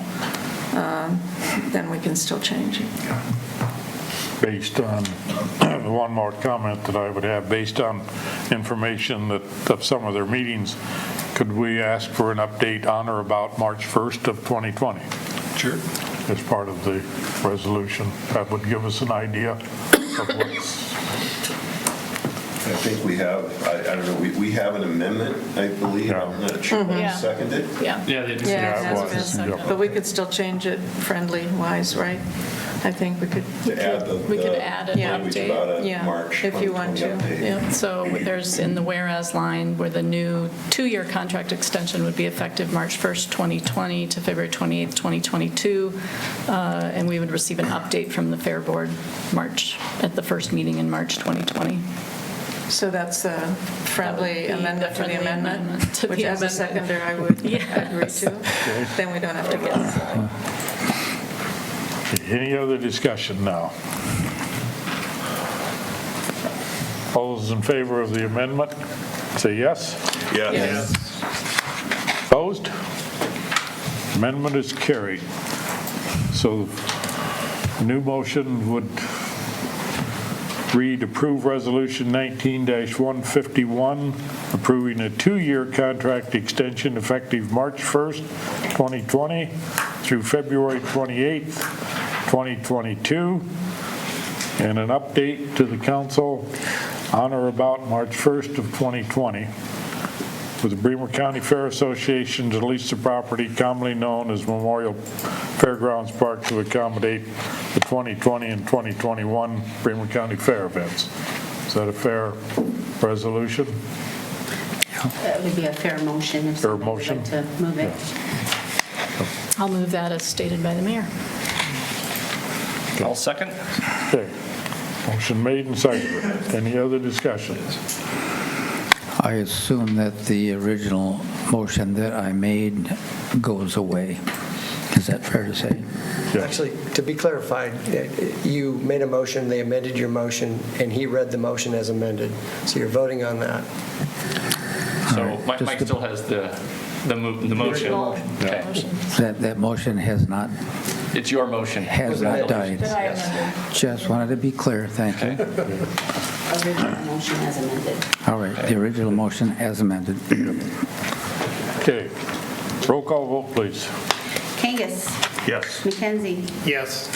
then we can still change it. Based on, one more comment that I would have, based on information of some of their meetings, could we ask for an update on or about March 1st of 2020? Sure. As part of the resolution. That would give us an idea of what's. I think we have, I don't know, we have an amendment, I believe. Yeah. I'm not sure Yeah. who seconded. Yeah. Yeah, they just. Yeah, it it has was. been. Yep. But we could still change it friendly-wise, right? I think we could. To add We could add an language update. about a Yeah, March if you want 2020 to. update. Yeah. So there's in the whereas line where the new 2-year contract extension would be effective March 1st, 2020 to February 28th, 2022. And we would receive an update from the Fair Board at the first meeting in March 2020. So that's a friendly That would be amendment to the friendly amendment, amendment to which the as a amendment. seconder I would Yes. agree to. Then we don't have to get. Any other discussion now? All those in favor of the amendment, say yes. Yes. Opposed? Amendment is carried. So new motion would read approve resolution 19-151, approving a 2-year contract extension effective March 1st, 2020 through February 28th, 2022, and an update to the council on or about March 1st of 2020 with the Bremer County Fair Association to lease the property commonly known as Memorial Fairgrounds Park to accommodate the 2020 and 2021 Bremer County Fair events. Is that a fair resolution? That would be a fair motion if Fair somebody would motion? like to move it. I'll move that as stated by the mayor. I'll second. Okay. Motion made and seconded. Any other discussions? I assume that the original motion that I made goes away. Is that fair to say? Actually, to be clarified, you made a motion, they amended your motion, and he read the motion as amended. So you're voting on that. So Mike still has the motion. Okay. That motion has not It's your motion. died. Just wanted to be clear, thank you. Original motion as amended. All right, the original motion as amended. Okay. Roll call vote, please. Kangas. Yes. McKenzie. Yes.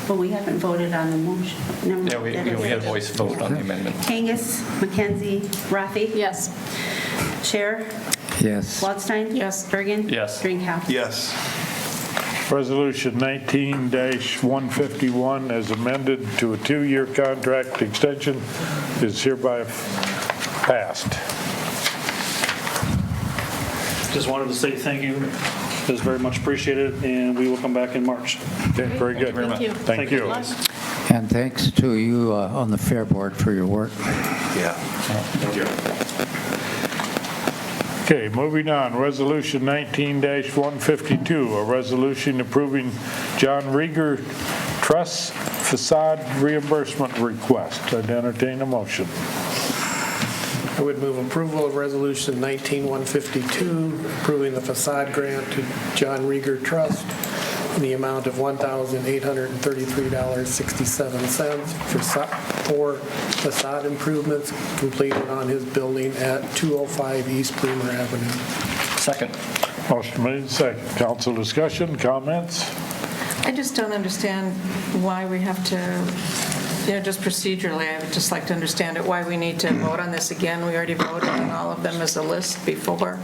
Well, we haven't voted on the motion. Never mind. Yeah, we That is had a it. voice vote on the amendment. Kangas, McKenzie, Rafi. Yes. Scher. Yes. Waldstein. Yes. Bergen. Yes. Drinkow. Yes. Resolution 19-151 as amended to a 2-year contract extension is hereby passed. Just wanted to say thank you. It was very much appreciated, and we will come back in March. Okay, very good. Thank you. Thank you. And thanks to you on the Fair Board for your work. Yeah. Okay, moving on. Resolution 19-152, a resolution approving John Rieger Trust facade reimbursement request. I'd entertain a motion. I would move approval of Resolution 19-152, approving the facade grant to John Rieger Trust in the amount of $1,833.67 for facade improvements completed on his building at 205 East Bremer Avenue. Second. Motion made, second. Council discussion, comments? I just don't understand why we have to, just procedurally, I would just like to understand it, why we need to vote on this again. We already voted on all of them as a list before.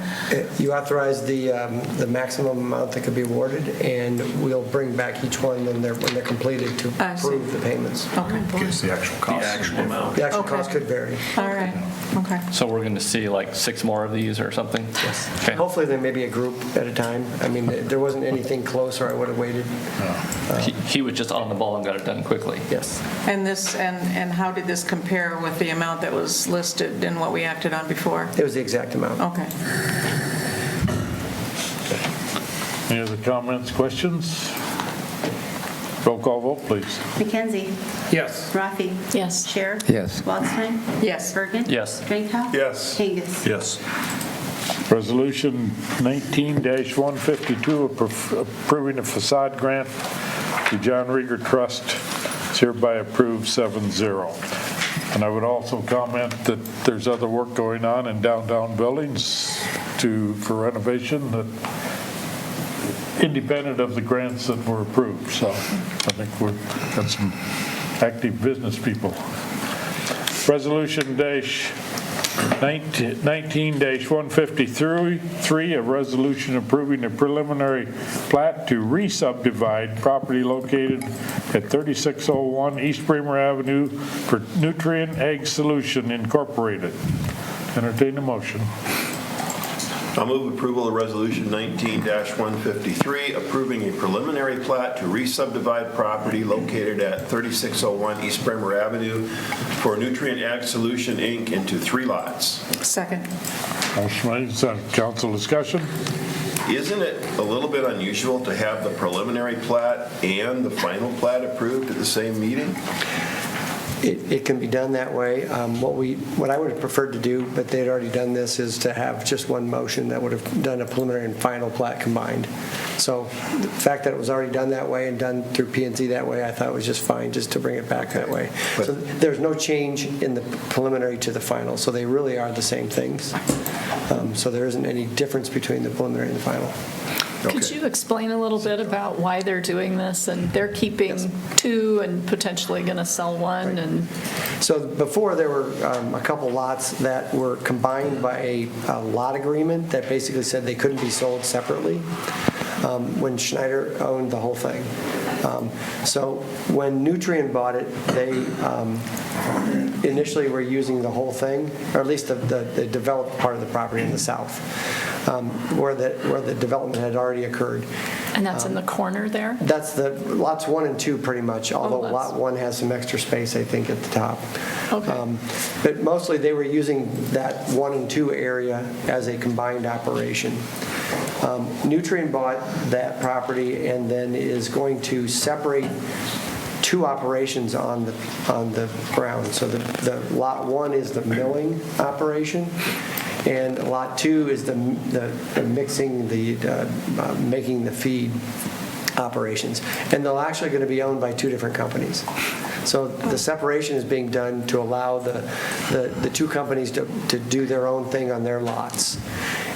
You authorized the maximum amount that could be awarded, and we'll bring back each one when they're completed to I see. approve the payments. Okay. The actual cost. The actual amount. The actual Okay. cost could vary. All right, okay. So we're going to see like 6 more of these or something? Yes. Okay. Hopefully, there may be a group at a time. I mean, if there wasn't anything close, or I would have waited. He was just on the ball and got it done quickly. Yes. And this, and how did this compare with the amount that was listed and what we acted on before? It was the exact amount. Okay. Any other comments, questions? Roll call vote, please. McKenzie. Yes. Rafi. Yes. Scher. Yes. Waldstein. Yes. Bergen. Yes. Drinkow. Yes. Kangas. Yes. Resolution 19-152, approving a facade grant to John Rieger Trust is hereby approved 7-0. And I would also comment that there's other work going on in downtown buildings for renovation that independent of the grants that were approved. So I think we've got some active business people. Resolution 19-153, a resolution approving a preliminary plat to re-subdivide property located at 3601 East Bremer Avenue for Nutrient Ag Solution Incorporated. Entertain a motion. I'll move approval of Resolution 19-153, approving a preliminary plat to re-subdivide property located at 3601 East Bremer Avenue for Nutrient Ag Solution, Inc. into 3 lots. Second. Motion made, second. Council discussion? Isn't it a little bit unusual to have the preliminary plat and the final plat approved at the same meeting? It can be done that way. What I would have preferred to do, but they'd already done this, is to have just one motion that would have done a preliminary and final plat combined. So the fact that it was already done that way and done through P&Z that way, I thought was just fine, just to bring it back that way. So there's no change in the preliminary to the final, so they really are the same things. So there isn't any difference between the preliminary and the final. Could you explain a little bit about why they're doing this? And they're keeping two and potentially going to sell one? And so before, there were a couple lots that were combined by a lot agreement that basically said they couldn't be sold separately when Schneider owned the whole thing. So when Nutrien bought it, they initially were using the whole thing, or at least the developed part of the property in the south, where the development had already occurred. And that's in the corner there? That's the lots 1 and 2 pretty much, although lot 1 has some extra space, I think, at the top. Okay. But mostly they were using that 1 and 2 area as a combined operation. Nutrien bought that property and then is going to separate 2 operations on the ground. So the lot 1 is the milling operation, and lot 2 is the mixing, making the feed operations. And they're actually going to be owned by 2 different companies. So the separation is being done to allow the 2 companies to do their own thing on their lots.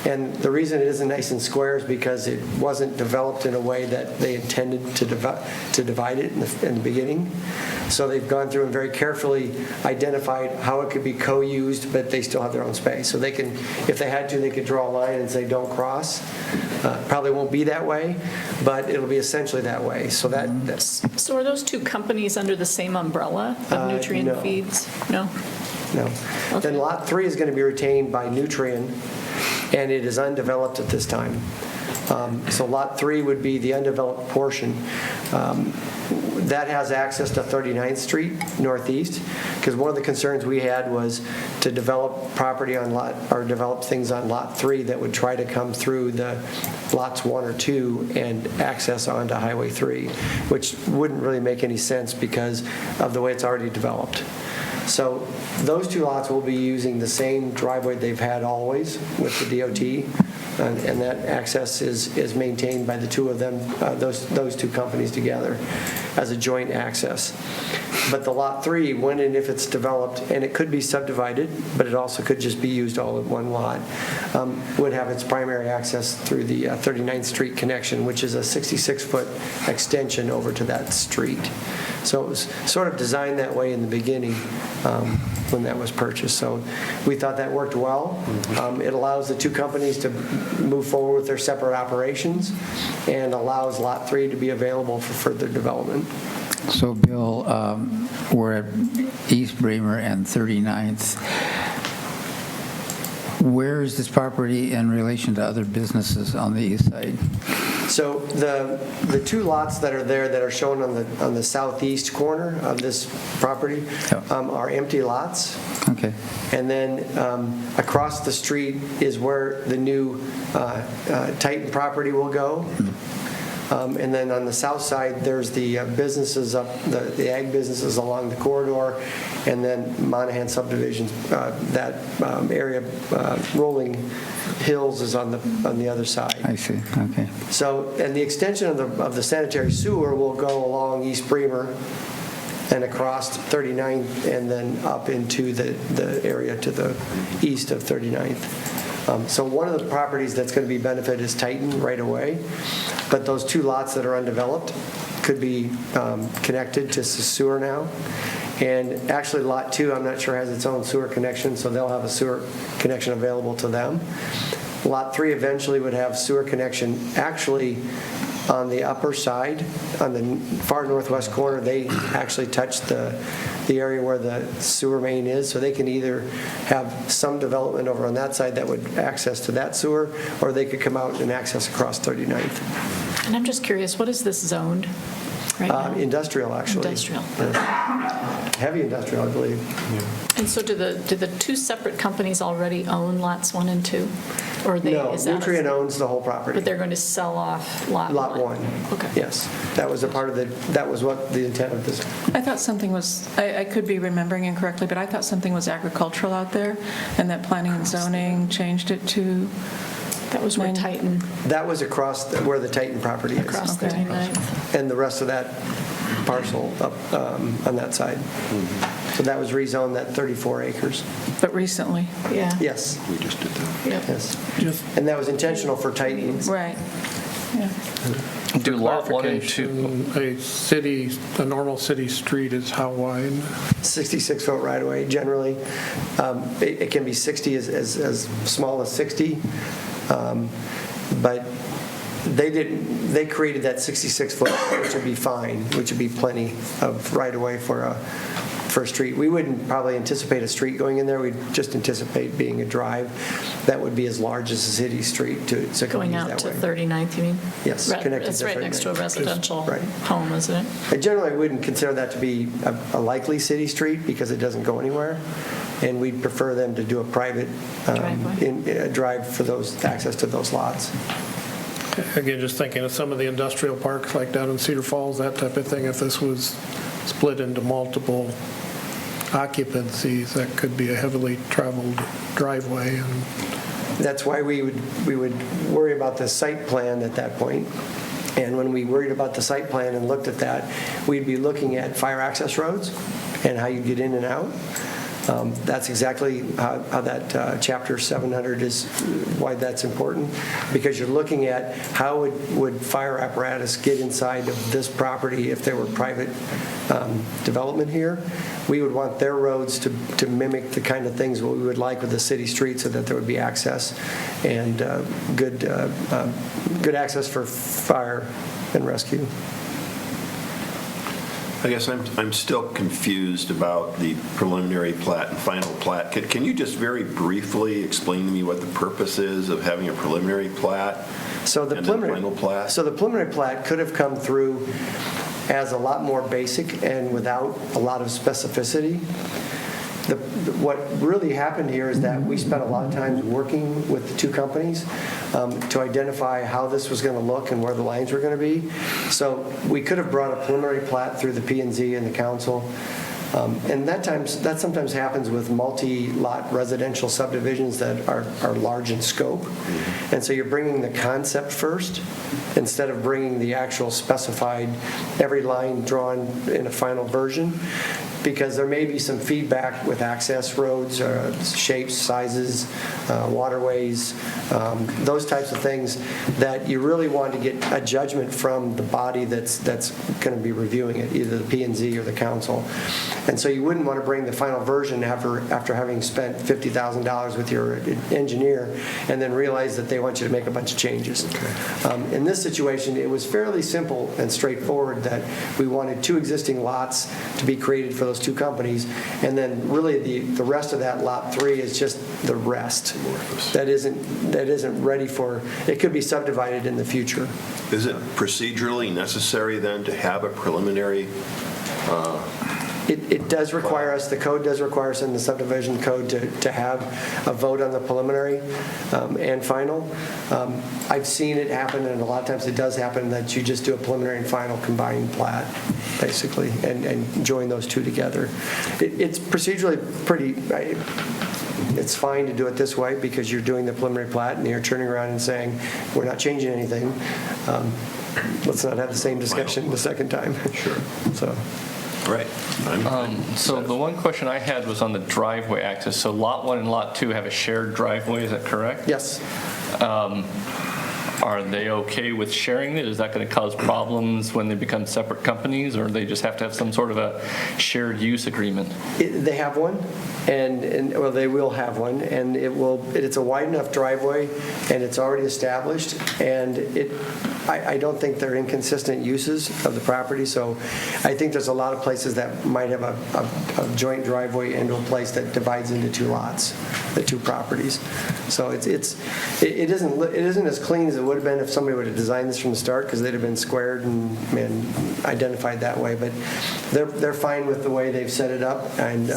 And the reason it isn't nice and square is because it wasn't developed in a way that they intended to divide it in the beginning. So they've gone through and very carefully identified how it could be co-used, but they still have their own space. So they can, if they had to, they could draw a line and say, don't cross. Probably won't be that way, but it'll be essentially that way. So So are those 2 companies under the same umbrella of Nutrien no. Feeds? No? No. Okay. Then lot 3 is going to be retained by Nutrien, and it is undeveloped at this time. So lot 3 would be the undeveloped portion. That has access to 39th Street Northeast, because one of the concerns we had was to develop property on develop things on lot 3 that would try to come through the lots 1 or 2 and access onto Highway 3, which wouldn't really make any sense because of the way it's already developed. So those 2 lots will be using the same driveway they've had always with the DOT, and that access is maintained by the 2 of them, those 2 companies together as a joint access. But the lot 3, when and if it's developed, and it could be subdivided, but it also could just be used all in one lot, would have its primary access through the 39th Street connection, which is a 66-foot extension over to that street. So it was sort of designed that way in the beginning when that was purchased. So we thought that worked well. It allows the 2 companies to move forward with their separate operations and allows Lot 3 to be available for further development. So, Bill, we're at East Bremer and 39th. Where is this property in relation to other businesses on the east side? So the 2 lots that are there that are shown on the southeast corner of this property are empty lots. Okay. And then across the street is where the new Titan property will go. And then on the south side, there's the businesses up, the ag businesses along the corridor, and then Monahan subdivisions. That area, Rolling Hills, is on the other side. I see. Okay. So, and the extension of the sanitary sewer will go along East Bremer and across 39th and then up into the area to the east of 39th. So one of the properties that's going to be benefited is Titan right away, but those 2 lots that are undeveloped could be connected to sewer now. And actually lot 2, I'm not sure, has its own sewer connection, so they'll have a sewer connection available to them. Lot 3 eventually would have sewer connection actually on the upper side, on the far northwest corner. They actually touch the area where the sewer main is, so they can either have some development over on that side that would access to that sewer, or they could come out and access across 39th. And I'm just curious, what is this zoned? right now? Industrial, actually. Industrial. Yes. Heavy industrial, I believe. And so do the two separate companies already own lots 1 and 2? Or they, No, is that a- Nutrien owns the whole property. But they're going to sell off lot 1? Lot 1. Okay. Yes. That was a part of that was what the intent of this. I thought something was, I could be remembering incorrectly, but I thought something was agricultural out there, and that planning and zoning changed it to, That was where Titan, That was across where the Titan property is. across Okay. 39th. And the rest of that parcel up on that side. So that was rezoned, that 34 acres. but recently. Yeah. Yes, We just did that. Yep. yes. And that was intentional for Titan. Right. Yeah. Do lot 1 and 2, Clarification, a normal city street is how wide? 66-foot right-of-way generally. It can be 60, as small as 60. But they created that 66-foot, which would be fine, which would be plenty of right-of-way for a street. We wouldn't probably anticipate a street going in there. We'd just anticipate being a drive that would be as large as a city street to Going use out that to way. 39th, you mean? Yes, connected It's to right next to a 39th. residential Right. home, isn't it? I generally wouldn't consider that to be a likely city street because it doesn't go anywhere, and we'd prefer them to do a private Driveway. drive for those access to those lots. Again, just thinking of some of the industrial parks like down in Cedar Falls, that type of thing, if this was split into multiple occupancies, that could be a heavily traveled driveway. And That's why we would worry about the site plan at that point. And when we worried about the site plan and looked at that, we'd be looking at fire access roads and how you get in and out. That's exactly how that Chapter 700 is, why that's important, because you're looking at how would fire apparatus get inside of this property if there were private development here. We would want their roads to mimic the kind of things what we would like with the city street so that there would be access and good access for fire and rescue. I guess I'm still confused about the preliminary plat and final plat. Can you just very briefly explain to me what the purpose is of having a preliminary plat So the and then preliminary final plat? So the preliminary plat could have come through as a lot more basic and without a lot of specificity. What really happened here is that we spent a lot of time working with the two companies to identify how this was going to look and where the lines were going to be. So we could have brought a preliminary plat through the P&Z and the council. And that sometimes happens with multi-lot residential subdivisions that are large in scope. And so you're bringing the concept first instead of bringing the actual specified, every line drawn in a final version, because there may be some feedback with access roads, shapes, sizes, waterways, those types of things that you really want to get a judgment from the body that's going to be reviewing it, either the P&Z or the council. And so you wouldn't want to bring the final version after having spent $50,000 with your engineer and then realize that they want you to make a bunch of changes. Okay. In this situation, it was fairly simple and straightforward that we wanted two existing lots to be created for those two companies, and then really the rest of that lot 3 is just the rest. That isn't ready for, it could be subdivided in the future. Is it procedurally necessary then to have a preliminary? It does require us, the code does require us in the subdivision code to have a vote on the preliminary and final. I've seen it happen, and a lot of times it does happen, that you just do a preliminary and final combined plat, basically, and join those two together. It's procedurally pretty, it's fine to do it this way because you're doing the preliminary plat and you're turning around and saying, we're not changing anything. Let's not have the same discussion the second time. Sure. So. Right. So the one question I had was on the driveway access. So Lot 1 and Lot 2 have a shared driveway, is that correct? Yes. Are they okay with sharing it? Is that going to cause problems when they become separate companies, or they just have to have some sort of a shared use agreement? They have one, and well, they will have one, and it's a wide enough driveway, and it's already established, and I don't think they're inconsistent uses of the property, so I think there's a lot of places that might have a joint driveway into a place that divides into two lots, the two properties. So it isn't as clean as it would would have been if somebody would have designed this from the start, because they'd have been squared and identified that way. But they're fine with the way they've set it up. And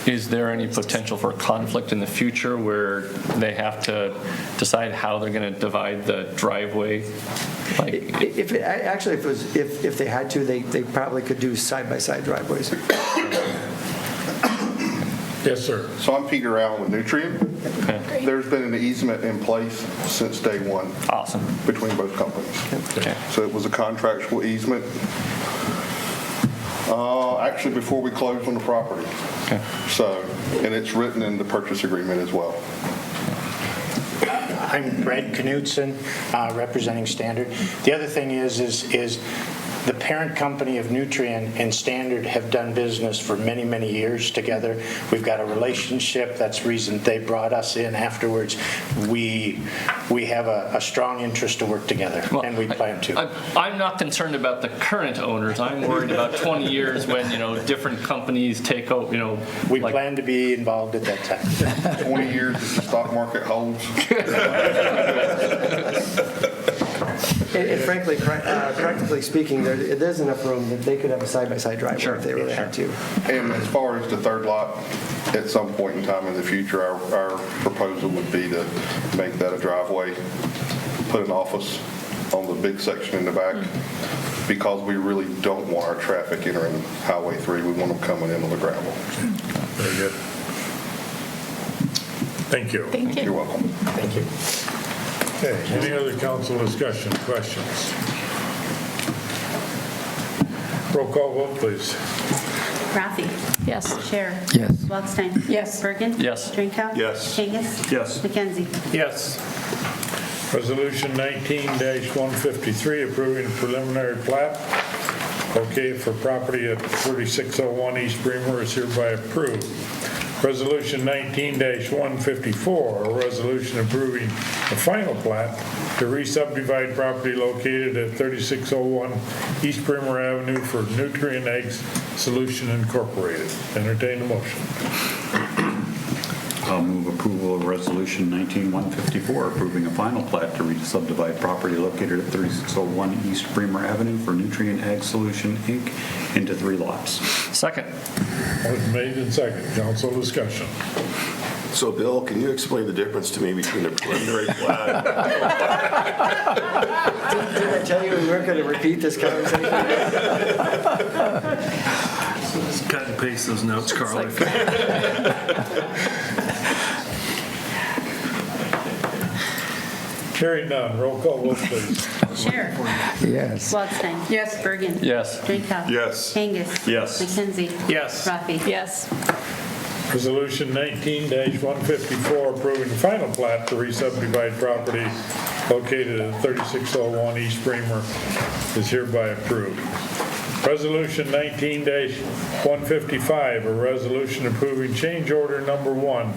Is there any potential for conflict in the future where they have to decide how they're going to divide the driveway? if they had to, they probably could do side-by-side driveways. Yes, sir. So I'm Peter Allen with Nutrien. Okay. There's been an easement in place since day one. Awesome. Between both companies. Okay. So it was a contractual easement, actually before we closed on the property. Okay. So, and it's written in the purchase agreement as well. I'm Brad Knudsen, representing Standard. The other thing is the parent company of Nutrien and Standard have done business for many, many years together. We've got a relationship. That's the reason they brought us in afterwards. We have a strong interest to work together, and we plan to. I'm not concerned about the current owners. I'm worried about 20 years when, different companies take over, We plan to be involved at that time. 20 years if the stock market holds. And frankly, practically speaking, there's enough room that they could have a side-by-side driveway if they really had to. And as far as the third lot, at some point in time in the future, our proposal would be to make that a driveway, put an office on the big section in the back, because we really don't want our traffic entering Highway 3. We want them coming in on the gravel. Very good. Thank you. Thank you. You're welcome. Thank you. Okay, any other council discussion, questions? Roll call vote, please. Rafi? Yes. Scher? Yes. Waldstein? Yes. Bergen? Yes. Drinkow? Yes. Kangas? Yes. McKenzie? Yes. Resolution 19-153, approving preliminary plat. Okay, for property at 3601 East Bremer is hereby approved. Resolution 19-154, a resolution approving the final plat to re-subdivide property located at 3601 East Bremer Avenue for Nutrien Eggs Solution Incorporated. Entertain a motion. I'll move approval of Resolution 19-154, approving a final plat to re-subdivide property located at 3601 East Bremer Avenue for Nutrien Ag Solution, Inc. into 3 lots. Second. Motion made and second. Council discussion. So, Bill, can you explain the difference to me between a preliminary plat? Did I tell you we weren't going to repeat this conversation? Just cut and paste those notes, Carl. Hearing none, roll call vote, please. Scher? Yes. Waldstein? Yes. Bergen? Yes. Drinkow? Yes. Kangas? Yes. McKenzie? Yes. Rafi? Yes. Resolution 19-154, approving the final plat to re-subdivide property located at 3601 East Bremer is hereby approved. Resolution 19-155, a resolution approving change order number 1,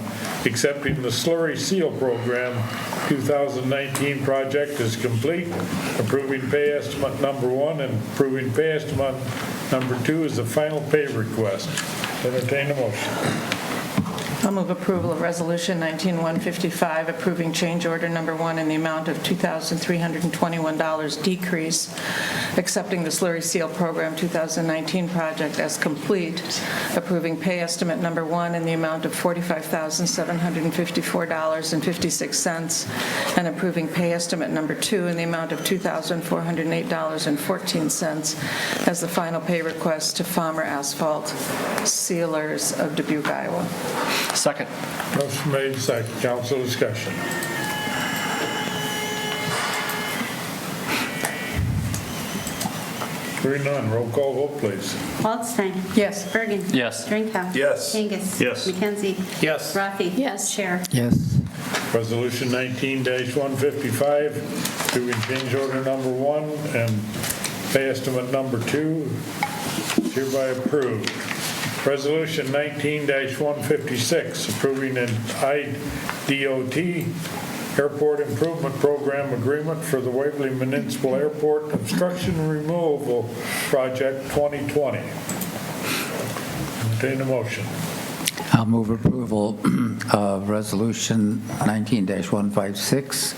accepting the slurry seal program 2019 project is complete, approving pay estimate number 1 and approving pay estimate number 2 is the final pay request. Entertain a motion. I'll move approval of Resolution 19-155, approving change order number 1 in the amount of $2,321 decrease, accepting the slurry seal program 2019 project as complete, approving pay estimate number 1 in the amount of $45,754.56, and approving pay estimate number 2 in the amount of $2,408.14 as the final pay request to Farmer Asphalt Sealers of Dubuque, Iowa. Second. Motion made, second. Council discussion. Hearing none, roll call vote, please. Waldstein? Yes. Bergen? Yes. Drinkow? Yes. Kangas? Yes. McKenzie? Yes. Rafi? Yes. Scher? Yes. Resolution 19-155, doing change order number 1 and pay estimate number 2 is hereby approved. Resolution 19-156, approving an IDOT Airport Improvement Program agreement for the Waverly Municipal Airport Construction Removal Project 2020. Entertain a motion. I'll move approval of Resolution 19-156,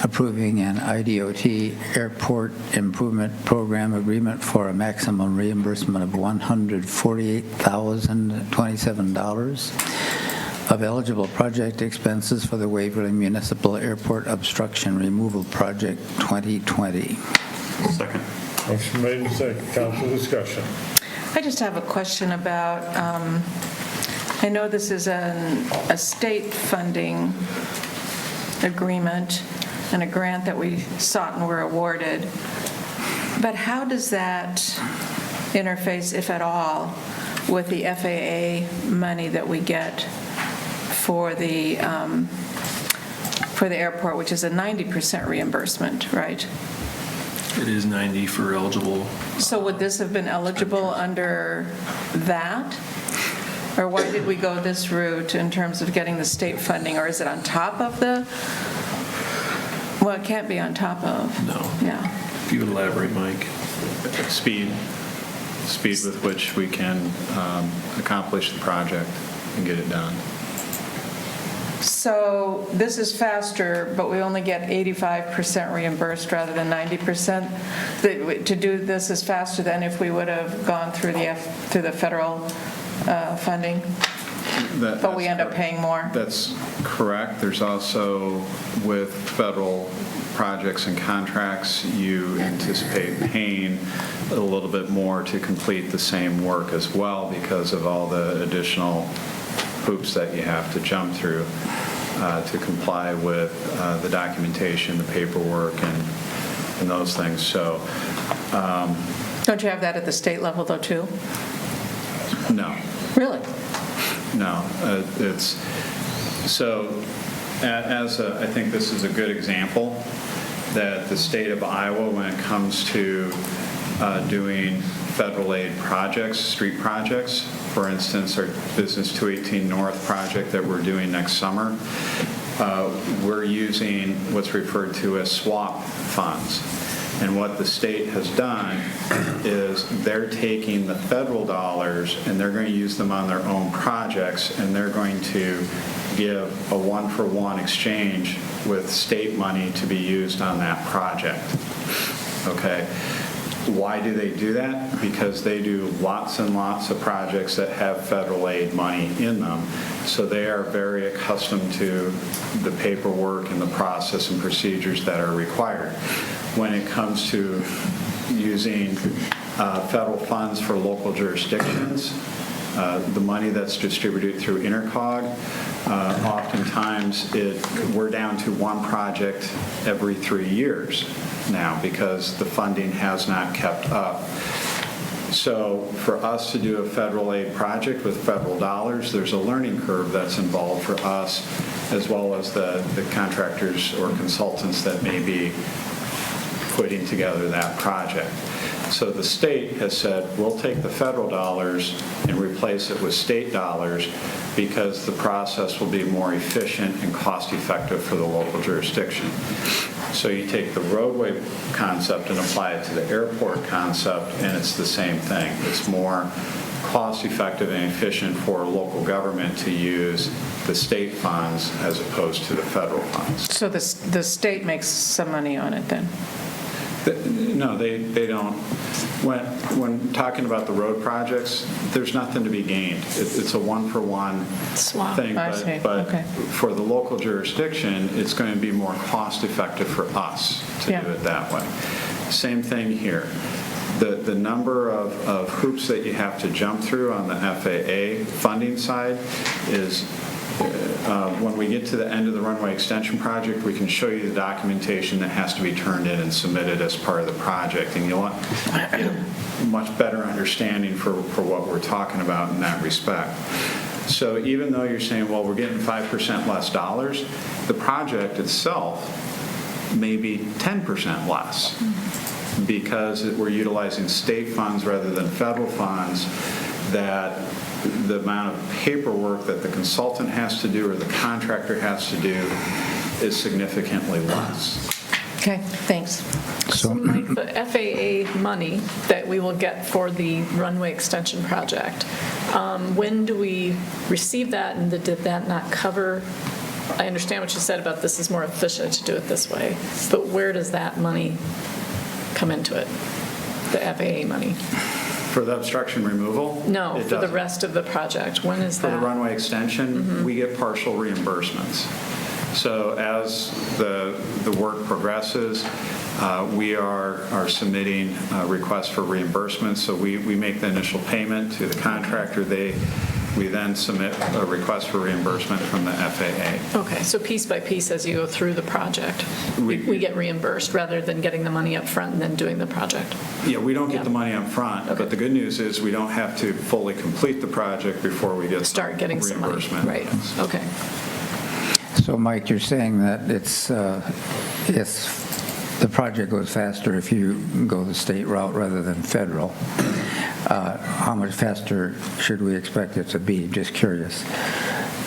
approving an IDOT Airport Improvement Program agreement for a maximum reimbursement of $148,027 of eligible project expenses for the Waverly Municipal Airport Obstruction Removal Project 2020. Second. Motion made and second. Council discussion. I just have a question about, I know this is a state funding agreement and a grant that we sought and were awarded, but how does that interface, if at all, with the FAA money that we get for the airport, which is a 90% reimbursement, right? It is 90 for eligible. So would this have been eligible under that? Or why did we go this route in terms of getting the state funding? Or is it on top of the, well, it can't be on top of. No. Yeah. If you would elaborate, Mike. Speed with which we can accomplish the project and get it done. So this is faster, but we only get 85% reimbursed rather than 90%. To do this is faster than if we would have gone through the federal funding, but we end up paying more. That's correct. There's also, with federal projects and contracts, you anticipate paying a little bit more to complete the same work as well because of all the additional hoops that you have to jump through to comply with the documentation, the paperwork, and those things. So, Don't you have that at the state level, though, too? no. Really? No. It's so. I think this is a good example that the state of Iowa, when it comes to doing federal aid projects, street projects, for instance, our Business 218 North project that we're doing next summer, we're using what's referred to as swap funds. And what the state has done is they're taking the federal dollars and they're going to use them on their own projects, and they're going to give a one-for-one exchange with state money to be used on that project. Okay? Why do they do that? Because they do lots and lots of projects that have federal aid money in them. So they are very accustomed to the paperwork and the process and procedures that are required. When it comes to using federal funds for local jurisdictions, the money that's distributed through Intercog, oftentimes we're down to one project every 3 years now because the funding has not kept up. So for us to do a federal aid project with federal dollars, there's a learning curve that's involved for us, as well as the contractors or consultants that may be putting together that project. So the state has said, we'll take the federal dollars and replace it with state dollars because the process will be more efficient and cost-effective for the local jurisdiction. So you take the roadway concept and apply it to the airport concept, and it's the same thing. It's more cost-effective and efficient for local government to use the state funds as opposed to the federal funds. So the state makes some money on it then? No, they don't. When talking about the road projects, there's nothing to be gained. It's a one-for-one thing. But for the local jurisdiction, it's going to be more cost-effective for us to do it that way. Same thing here. The number of hoops that you have to jump through on the FAA funding side is when we get to the end of the runway extension project, we can show you the documentation that has to be turned in and submitted as part of the project, and you'll get a much better understanding for what we're talking about in that respect. So even though you're saying, well, we're getting 5% less dollars, the project itself may be 10% less because we're utilizing state funds rather than federal funds, that the amount of paperwork that the consultant has to do or the contractor has to do is significantly less. Okay, thanks. So Mike, the FAA money that we will get for the runway extension project, when do we receive that, and did that not cover I understand what you said about this is more efficient to do it this way, but where does that money come into it? The FAA money? For the obstruction removal? No, it for the doesn't. rest of the project. When is For that? the runway extension, we get partial reimbursements. So as the work progresses, we are submitting requests for reimbursements. So we make the initial payment to the contractor. We then submit a request for reimbursement from the FAA. Okay, so piece by piece as you go through the project, we get reimbursed rather than getting the money up front and then doing the project. Yeah, we don't get the money up front, but the good news is we don't have to fully complete the project before we get Start getting some money. reimbursement. Right, okay. So Mike, you're saying that the project goes faster if you go the state route rather than federal. How much faster should we expect it to be? Just curious.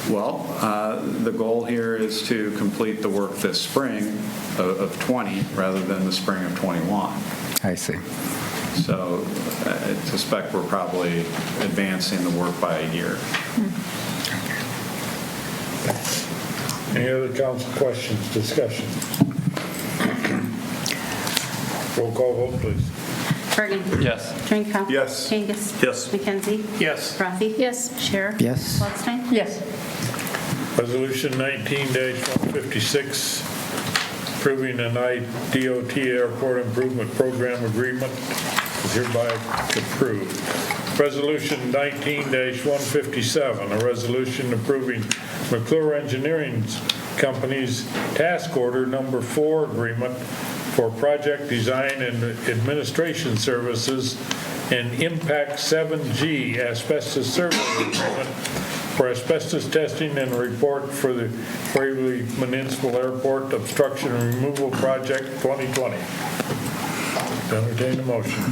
Well, the goal here is to complete the work this spring of 20 rather than the spring of 21. I see. So I suspect we're probably advancing the work by a year. Any other council questions, discussion? Roll call vote, please. Bergen. Yes. Drinkow. Yes. Kangas. Yes. McKenzie. Yes. Rafi. Yes. Sher. Yes. Waldstein. Yes. Resolution 19-156, approving an IDOT Airport Improvement Program agreement is hereby approved. Resolution 19-157, a resolution approving McClure Engineering Company's task order number 4 agreement for project design and administration services and Impact 7G asbestos survey agreement for asbestos testing and report for the Waverly Municipal Airport Obstruction Removal Project 2020. Entertain a motion.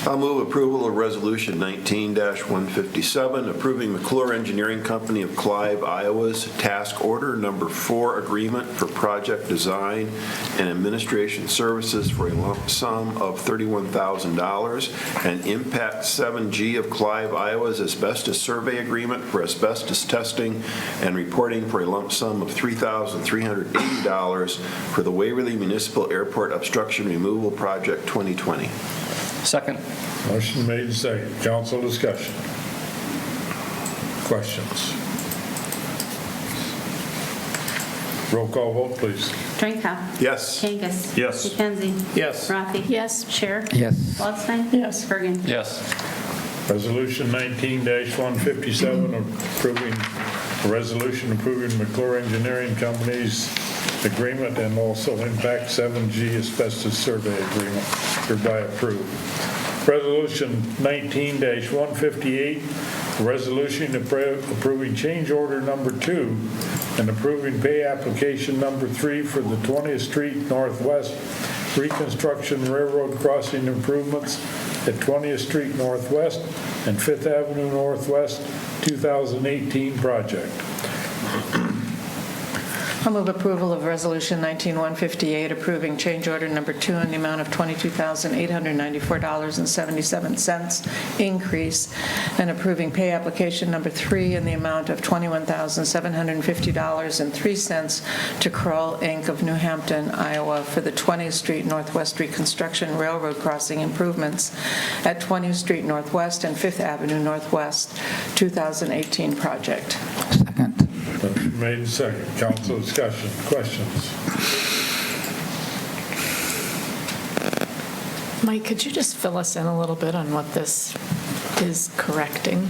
I'll move approval of Resolution 19-157, approving McClure Engineering Company of Clive, Iowa's Task Order Number 4 Agreement for Project Design and Administration Services for a lump sum of $31,000, and Impact 7G of Clive, Iowa's Asbestos Survey Agreement for asbestos testing and reporting for a lump sum of $3,380 for the Waverly Municipal Airport Obstruction Removal Project 2020. Second. Motion made and seconded. Council discussion. Questions? Roll call vote, please. Drinkow. Yes. Kangas. Yes. McKenzie. Yes. Rafi. Yes. Sher. Yes. Waldstein. Yes. Bergen. Yes. Resolution 19-157, approving a resolution approving McClure Engineering Company's agreement and also Impact 7G asbestos survey agreement hereby approved. Resolution 19-158, a resolution approving change order number 2 and approving pay application number 3 for the 20th Street Northwest reconstruction railroad crossing improvements at 20th Street Northwest and 5th Avenue Northwest 2018 project. I'll move approval of Resolution 19-158, approving change order number 2 in the amount of $22,894.77 increase, and approving pay application number 3 in the amount of $21,750.03 to Kroll, Inc. of New Hampton, Iowa, for the 20th Street Northwest reconstruction railroad crossing improvements at 20th Street Northwest and 5th Avenue Northwest 2018 project. Second. Motion made and seconded. Council discussion. Questions? Mike, could you just fill us in a little bit on what this is correcting?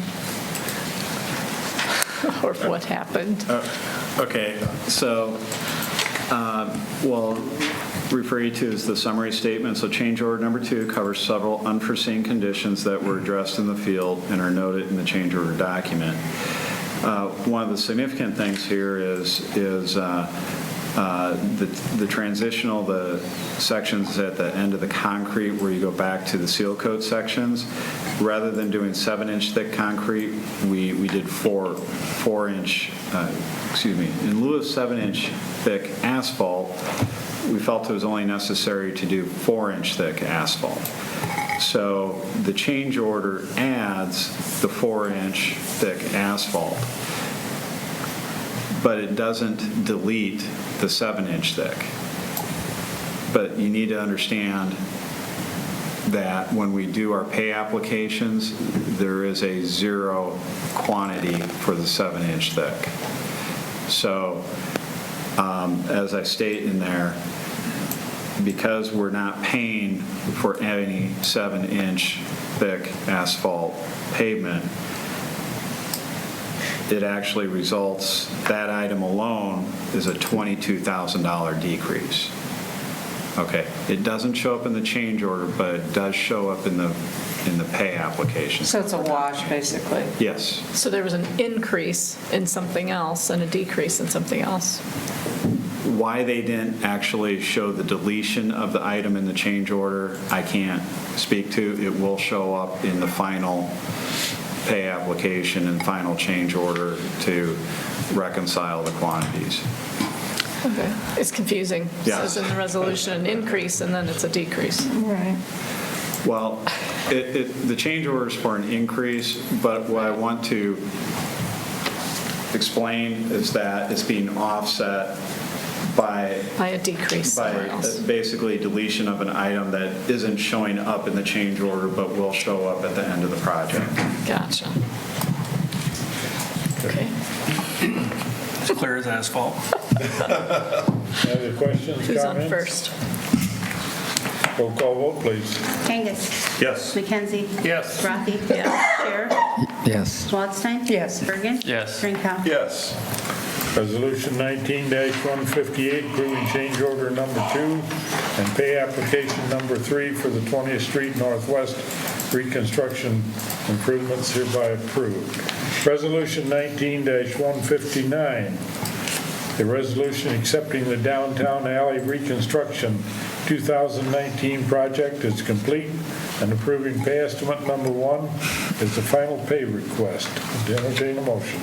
Or what happened? Okay, so, well, refer you to is the summary statement. So change order number 2 covers several unforeseen conditions that were addressed in the field and are noted in the change order document. One of the significant things here is the transitional, the sections at the end of the concrete where you go back to the seal coat sections. Rather than doing 7-inch thick concrete, we did 4-inch, in lieu of 7-inch thick asphalt, we felt it was only necessary to do 4-inch thick asphalt. So the change order adds the 4-inch thick asphalt. but it doesn't delete the 7-inch thick. But you need to understand that when we do our pay applications, there is a zero quantity for the 7-inch thick. So as I state in there, because we're not paying for any 7-inch thick asphalt pavement, it actually results, that item alone is a $22,000 decrease. Okay, it doesn't show up in the change order, but it does show up in the pay application. So it's a wash, basically. Yes. So there was an increase in something else and a decrease in something else. Why they didn't actually show the deletion of the item in the change order, I can't speak to. It will show up in the final pay application and final change order to reconcile the quantities. Okay. It's confusing. It Yes. says in the resolution an increase and then it's a decrease. Right. Well, the change order is for an increase, but what I want to explain is that it's being offset by a decrease somewhere else. basically deletion of an item that isn't showing up in the change order but will show up at the end of the project. Gotcha. Okay. It's clear as asphalt. Other questions, Who's on comments? first? Roll call vote, please. Kangas. Yes. McKenzie. Yes. Rafi. Yes. Scher. Yes. Waldstein. Yes. Bergen. Yes. Drinkow. Yes. Resolution 19-158, approving change order number 2 and pay application number 3 for the 20th Street Northwest reconstruction improvements hereby approved. Resolution 19-159, the resolution accepting the downtown alley reconstruction 2019 project is complete and approving pay estimate number 1 is the final pay request. Entertain a motion.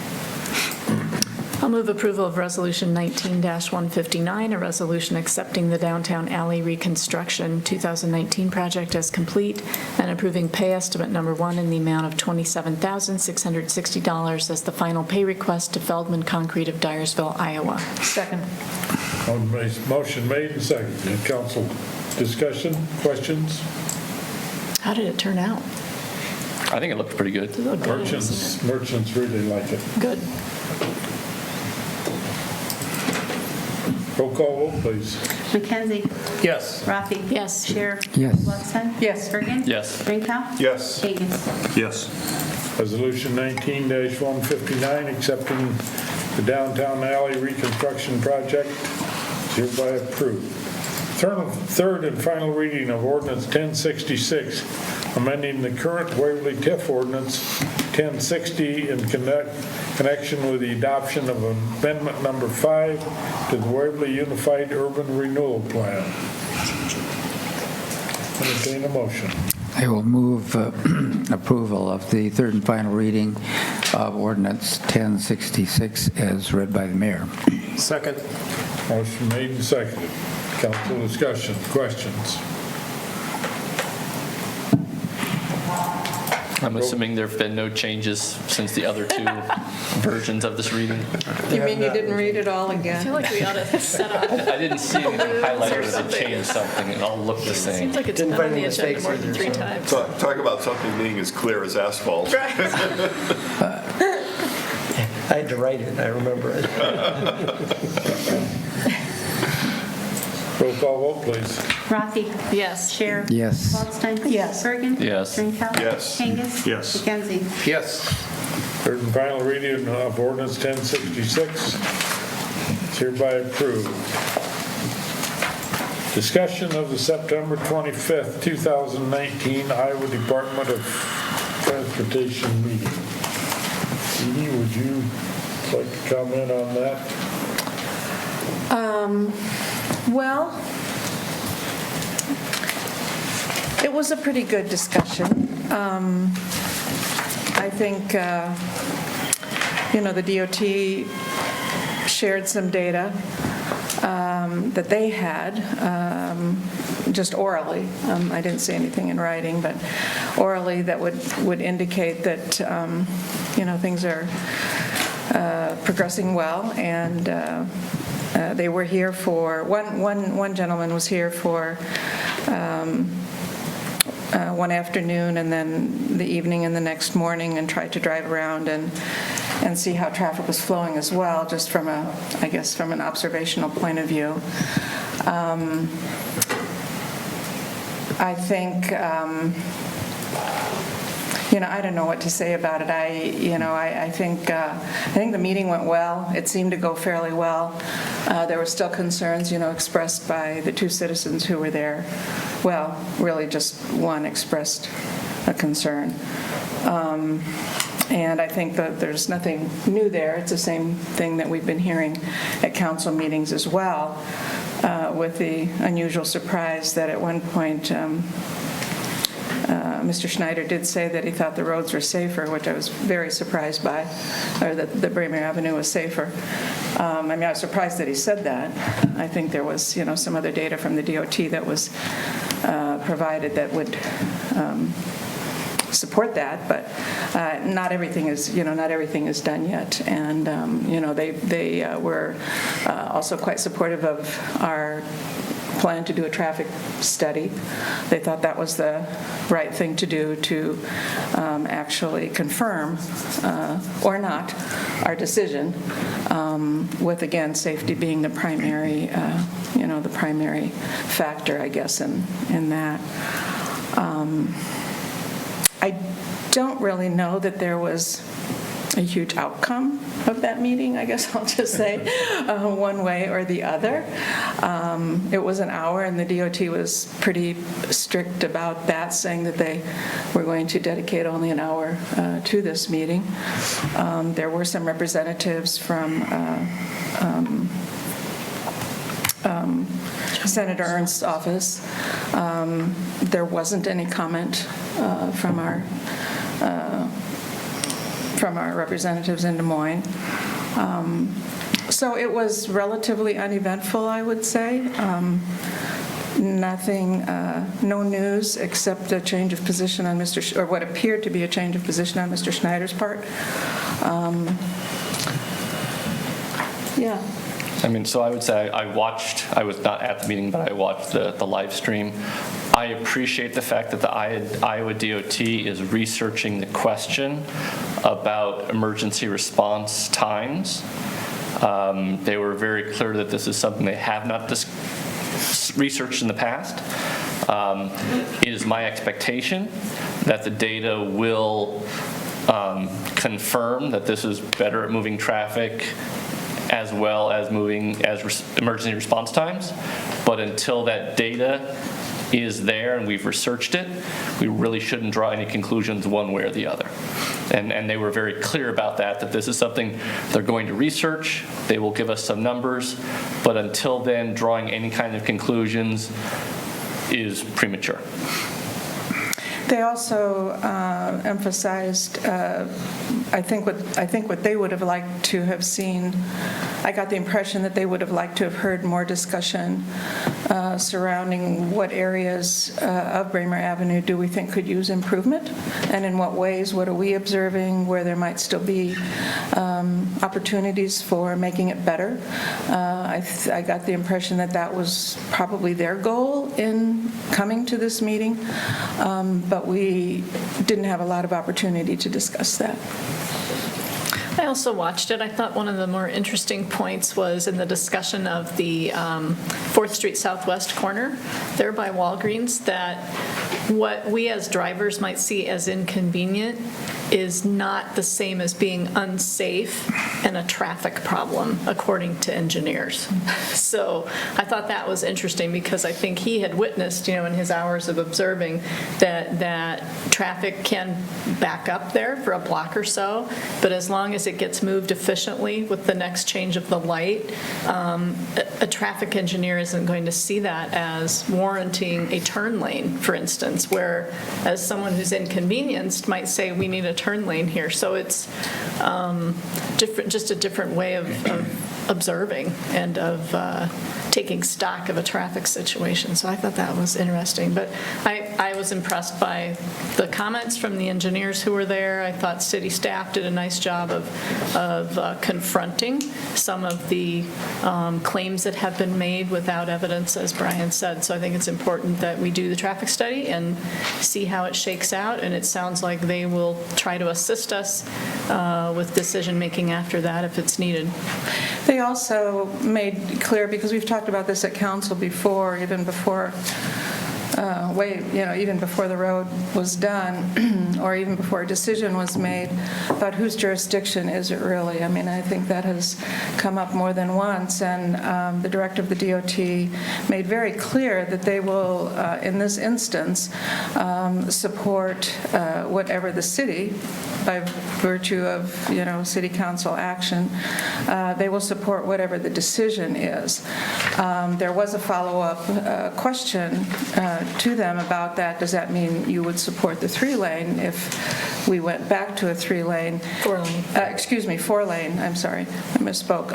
I'll move approval of Resolution 19-159, a resolution accepting the downtown alley reconstruction 2019 project as complete and approving pay estimate number 1 in the amount of $27,660 as the final pay request to Feldman Concrete of Dyersville, Iowa. Second. Motion made and seconded. Council discussion, questions? How did it turn out? I think it looked pretty good. It looked good, doesn't Merchants really like it. it? Good. Roll call vote, please. McKenzie. Yes. Rafi. Yes. Scher. Yes. Waldstein. Yes. Bergen. Yes. Drinkow. Yes. Kangas. Yes. Resolution 19-159, accepting the downtown alley reconstruction project is hereby approved. Third and final reading of ordinance 1066, amending the current Waverly TIF ordinance 1060 in connection with the adoption of amendment number 5 to the Waverly Unified Urban Renewal Plan. Entertain a motion. I will move approval of the third and final reading of ordinance 1066 as read by the mayor. Second. Motion made and seconded. Council discussion, questions? I'm assuming there have been no changes since the other two versions of this reading. You mean you didn't read it all I feel again? like we ought to set up. I didn't see anything highlighted that something? changed something. It all looked the same. Seems like it's Didn't been on find the any agenda mistakes more than either, 3 so. times. Talk about something being as clear as asphalt. I had to write it, I remember it. Roll call vote, please. Rafi. Yes. Scher. Yes. Waldstein. Yes. Bergen. Yes. Drinkow. Yes. Kangas. Yes. McKenzie. Yes. Third and final reading of ordinance 1066 is hereby approved. Discussion of the September 25th, 2019 Iowa Department of Transportation meeting. Edie, would you like to comment on that? Well, it was a pretty good discussion. I think, the DOT shared some data that they had, just orally. I didn't see anything in writing, but orally that would indicate that, things are progressing well, and they were here for, one gentleman was here for one afternoon and then the evening and the next morning, and tried to drive around and see how traffic was flowing as well, just from I guess from an observational point of view. I think, I don't know what to say about it. I think the meeting went well. It seemed to go fairly well. There were still concerns, expressed by the two citizens who were there. Well, really just one expressed a concern. And I think that there's nothing new there. It's the same thing that we've been hearing at council meetings as well, with the unusual surprise that at one point Mr. Schneider did say that he thought the roads were safer, which I was very surprised by, or that the Bramer Avenue was safer. I was surprised that he said that. I think there was, some other data from the DOT that was provided that would support that, but not everything is done yet. And they were also quite supportive of our plan to do a traffic study. They thought that was the right thing to do to actually confirm or not our decision, with, again, safety being the primary, the primary factor, I guess, in that. I don't really know that there was a huge outcome of that meeting, I guess I'll just say, one way or the other. It was an hour, and the DOT was pretty strict about that, saying that they were going to dedicate only an hour to this meeting. There were some representatives from Senator Ernst's office. There wasn't any comment from our representatives in Des Moines. So it was relatively uneventful, I would say. Nothing, no news except a change of position on or what appeared to be a change of position on Mr. Schneider's part. Yeah. So I would say I was not at the meeting, but I watched the live stream. I appreciate the fact that the Iowa DOT is researching the question about emergency response times. They were very clear that this is something they have not researched in the past. It is my expectation that the data will confirm that this is better at moving traffic as well as emergency response times. But until that data is there and we've researched it, we really shouldn't draw any conclusions one way or the other. And they were very clear about that this is something they're going to research. They will give us some numbers, but until then, drawing any kind of conclusions is premature. They also emphasized, I think what they would have liked to have seen, I got the impression that they would have liked to have heard more discussion surrounding what areas of Bramer Avenue do we think could use improvement, and in what ways, what are we observing where there might still be opportunities for making it better. I got the impression that was probably their goal in coming to this meeting, but we didn't have a lot of opportunity to discuss that. I also watched it. I thought one of the more interesting points was in the discussion of the 4th Street Southwest corner there by Walgreens, that what we as drivers might see as inconvenient is not the same as being unsafe and a traffic problem, according to engineers. So I thought that was interesting, because I think he had witnessed, in his hours of observing, that traffic can back up there for a block or so, but as long as it gets moved efficiently with the next change of the light, a traffic engineer isn't going to see that as warranting a turn lane, for instance, where as someone who's inconvenienced might say, we need a turn lane here. So it's different, just a different way of observing and of taking stock of a traffic situation. So I thought that was interesting. But I was impressed by the comments from the engineers who were there. I thought city staff did a nice job of confronting some of the claims that have been made without evidence, as Brian said. So I think it's important that we do the traffic study and see how it shakes out. And it sounds like they will try to assist us with decision-making after that if it's needed. They also made clear, because we've talked about this at council before, even before even before the road was done, or even before a decision was made, about whose jurisdiction is it really. I mean, I think that has come up more than once, and the director of the DOT made very clear that they will, in this instance, support whatever the city, by virtue of, city council action, they will support whatever the decision is. There was a follow-up question to them about that. Does that mean you would support the 3-lane if we went back to a 3-lane? 4-lane. Excuse me, 4-lane. I'm sorry, I misspoke.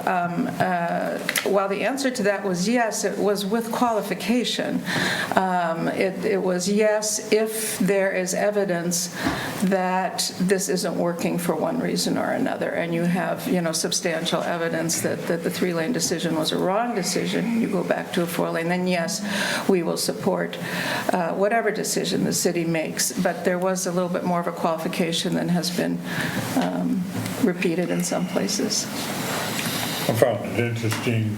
While the answer to that was yes, it was with qualification. It was yes if there is evidence that this isn't working for one reason or another, and you have, substantial evidence that the 3-lane decision was a wrong decision, you go back to a 4-lane, then yes, we will support whatever decision the city makes. But there was a little bit more of a qualification than has been repeated in some places. I found it interesting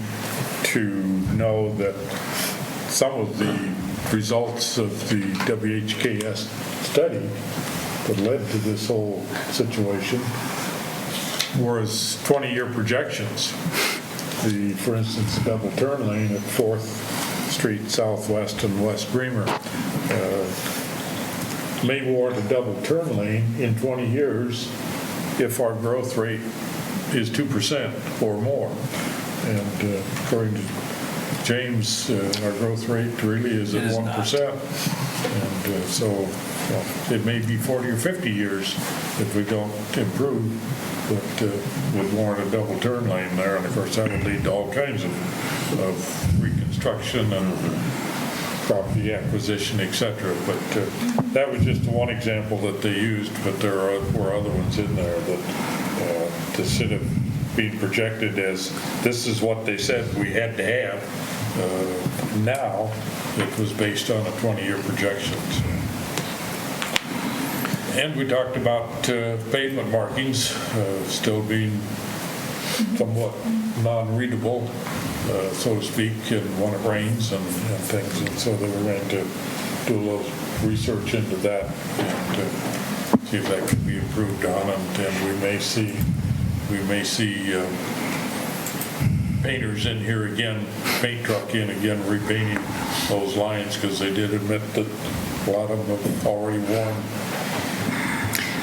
to know that some of the results of the WHKS study that led to this whole situation was 20-year projections. For instance, the double turn lane at 4th Street Southwest and West Bremer may warrant a double turn lane in 20 years if our growth rate is 2% or more. And according to James, our growth rate really is at 1%. And so it may be 40 or 50 years if we don't improve, but would warrant a double turn lane there. And of course, that would lead to all kinds of reconstruction and property acquisition, et cetera. But that was just one example that they used, but there were other ones in there that instead of being projected as this is what they said we had to have, now it was based on a 20-year projections. And we talked about pavement markings still being somewhat non-readable, so to speak, and when it rains and things. And so they were going to do a little research into that and see if that could be improved on. And we may see painters in here again, paint truck in again, repainting those lines, because they did admit that a lot of them have already worn.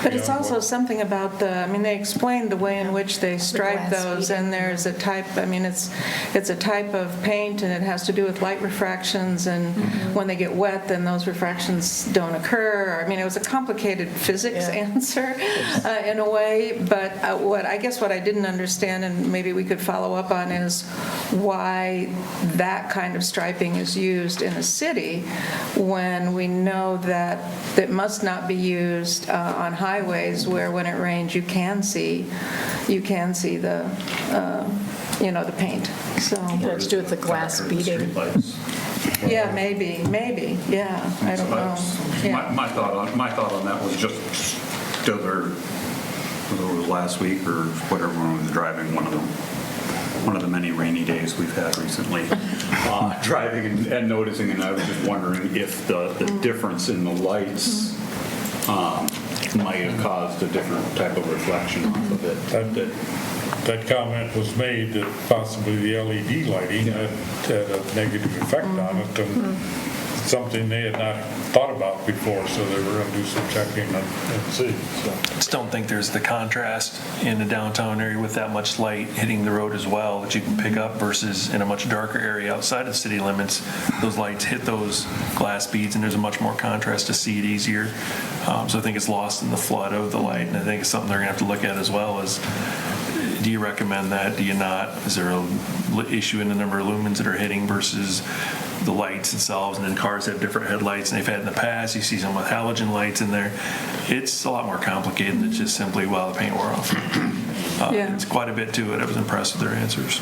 But it's also something about they explained the way in which they stripe those, and there's a type, it's a type of paint, and it has to do with light refractions, and when they get wet, then those refractions don't occur. It was a complicated physics answer in a way, but what I didn't understand, and maybe we could follow up on, is why that kind of striping is used in a city when we know that it must not be used on highways where when it rains you can see the the paint. So It had to do with the glass beading. yeah, maybe, yeah, I don't know. Yeah. My thought on that was just the other, whether it was last week or whatever, when we was driving one of the many rainy days we've had recently, driving and noticing, and I was just wondering if the difference in the lights might have caused a different type of reflection off of it. That comment was made that possibly the LED lighting had a negative effect on it, and something they had not thought about before, so they were going to do some checking and see. So. I just don't think there's the contrast in the downtown area with that much light hitting the road as well that you can pick up versus in a much darker area outside of city limits. Those lights hit those glass beads and there's a much more contrast to see it easier. So I think it's lost in the flood of the light, and I think it's something they're going to have to look at as well, as Do you recommend that? Do you not? Is there a issue in the number of lumens that are hitting versus the lights themselves? And then cars have different headlights than they've had in the past. You see some with halogen lights in there. It's a lot more complicated than just simply, well, the paint wore off. Yeah. It's quite a bit to it. I was impressed with their answers.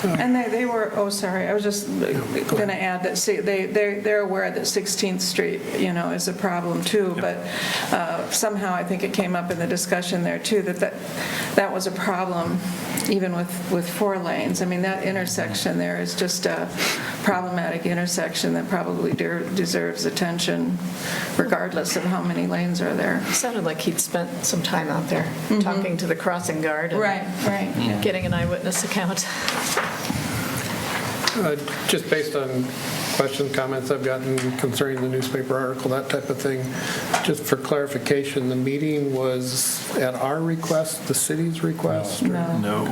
And they were, oh, sorry, I was just going to add that, see, they're aware that 16th Street, is a problem too, but somehow I think it came up in the discussion there too, that was a problem even with 4 lanes. I mean, that intersection there is just a problematic intersection that probably deserves attention regardless of how many lanes are there. It sounded like he'd spent some time out there talking to the crossing guard and Right. getting an eyewitness account. Just based on questions, comments I've gotten concerning the newspaper article, that type of thing, just for clarification, the meeting was at our request, the city's request? or- No.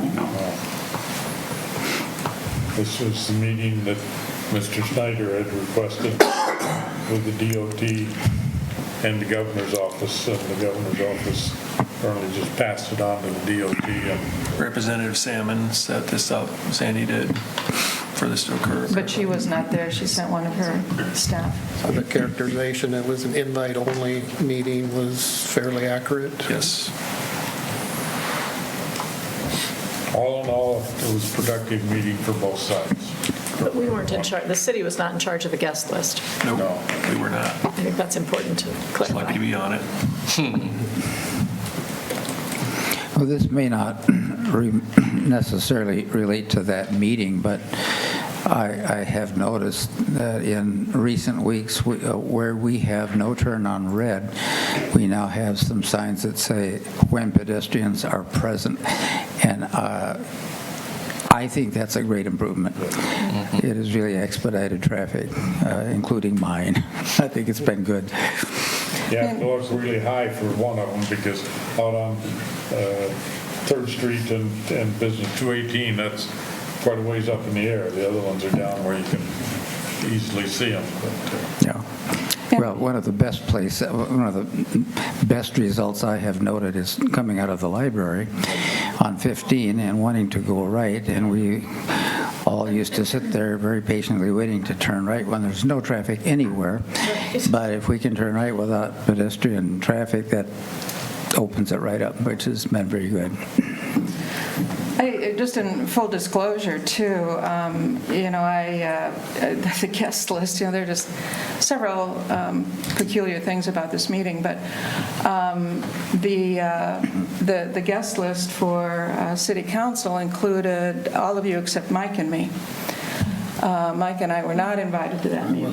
This was the meeting that Mr. Snyder had requested with the DOT and the governor's office, and the governor's office apparently just passed it on to the DOT. Representative Salmon set this up, Sandy did, for this to occur. But she was not there. She sent one of her staff. So the characterization that was an invite-only meeting was fairly accurate? Yes. All in all, it was a productive meeting for both sides. But we weren't in charge, the city was not in charge of the guest list. No, we were not. I think that's important to Just lucky clarify. to be on it. Well, this may not necessarily relate to that meeting, but I have noticed that in recent weeks, where we have no turn on red, we now have some signs that say when pedestrians are present. And I think that's a great improvement. It has really expedited traffic, including mine. I think it's been good. Yeah, it looks really high for one of them, because out on 3rd Street and Business 218, that's quite a ways up in the air. The other ones are down where you can easily see them. Yeah. Well, one of the best results I have noted is coming out of the library on 15 and wanting to go right, and we all used to sit there very patiently waiting to turn right when there's no traffic anywhere. But if we can turn right without pedestrian traffic, that opens it right up, which has been very good. Just in full disclosure, too, the guest list, there are just several peculiar things about this meeting, but the guest list for City Council included all of you except Mike and me. Mike and I were not invited to that meeting.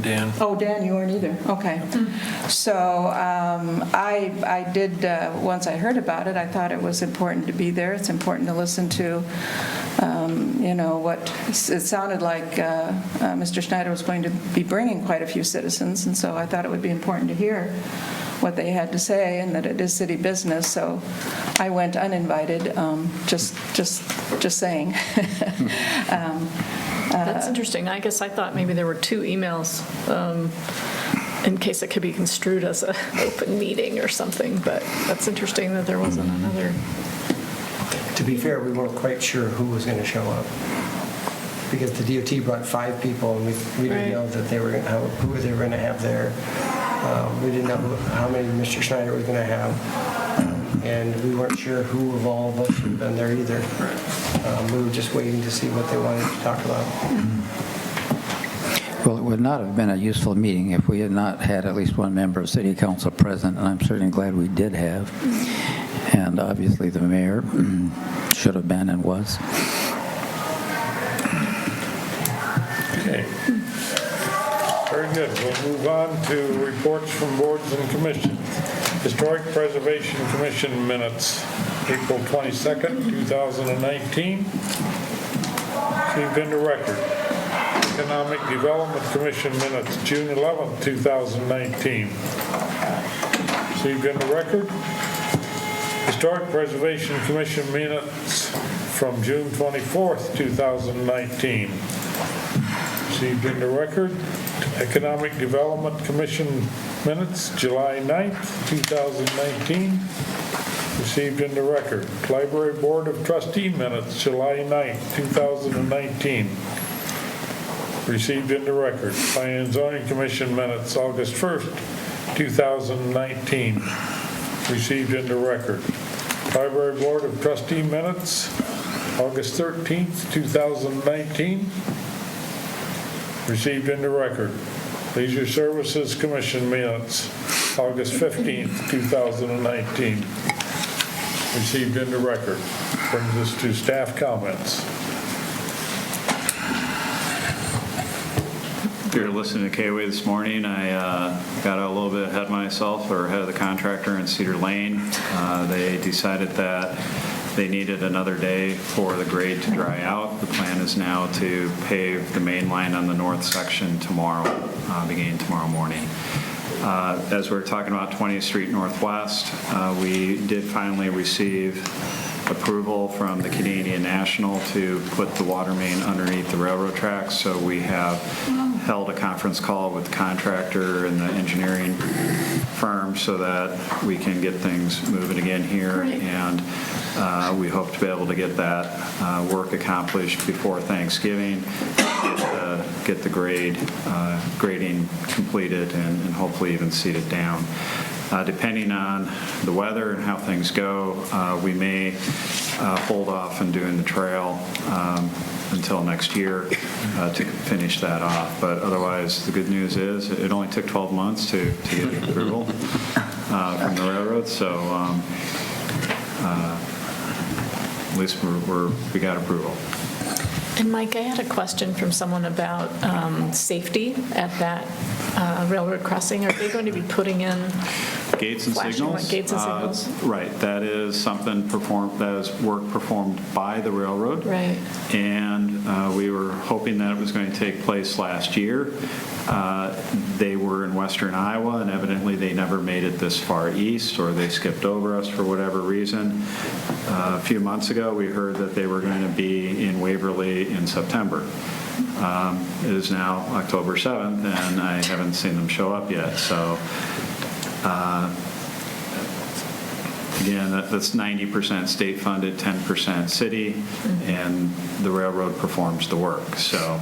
Dan. Oh, Dan, you weren't either. Okay. So I did, once I heard about it, I thought it was important to be there. It's important to listen to, what it sounded like Mr. Schneider was going to be bringing quite a few citizens, and so I thought it would be important to hear what they had to say, and that it is city business. So I went uninvited, just saying. That's interesting. I guess I thought maybe there were 2 emails in case it could be construed as an open meeting or something, but that's interesting that there wasn't another. To be fair, we weren't quite sure who was going to show up, because the DOT brought 5 people, and we didn't know that who they were going to have there. We didn't know how many Mr. Schneider was going to have, and we weren't sure who of all of us would have been there either. We were just waiting to see what they wanted to talk about. Well, it would not have been a useful meeting if we had not had at least one member of City Council present, and I'm certainly glad we did have. And obviously the mayor should have been and was. Okay. Very good. We'll move on to reports from boards and commissions. Historic Preservation Commission minutes, April 22nd, 2019. Received into record. Economic Development Commission minutes, June 11th, 2019. Received into record. Historic Preservation Commission minutes from June 24th, 2019. Received into record. Economic Development Commission minutes, July 9th, 2019. Received into record. Library Board of Trustee minutes, July 9th, 2019. Received into record. Planning and Zoning Commission minutes, August 1st, 2019. Received into record. Library Board of Trustee minutes, August 13th, 2019. Received into record. Leisure Services Commission minutes, August 15th, 2019. Received into record. Brings us to staff comments. If you're listening to K-Way this morning, I got a little bit ahead of myself, or ahead of the contractor in Cedar Lane. They decided that they needed another day for the grade to dry out. The plan is now to pave the main line on the north section tomorrow, beginning tomorrow morning. As we're talking about 20th Street Northwest, we did finally receive approval from the Canadian National to put the water main underneath the railroad tracks. So we have held a conference call with the contractor and the engineering firm so that we can get things moving again here. Great. And we hope to be able to get that work accomplished before Thanksgiving, get the grading completed and hopefully even seeded down. Depending on the weather and how things go, we may hold off on doing the trail until next year to finish that off. But otherwise, the good news is it only took 12 months to get approval from the railroad. So at least we got approval. And Mike, I had a question from someone about safety at that railroad crossing. Are they going to be putting in gates and flashing signals? Gates and signals? Right. That is something that is work performed by the railroad. Right. And we were hoping that it was going to take place last year. They were in western Iowa, and evidently they never made it this far east, or they skipped over us for whatever reason. A few months ago, we heard that they were going to be in Waverly in September. It is now October 7th, and I haven't seen them show up yet. So, again, that's 90% state-funded, 10% city, and the railroad performs the work. So.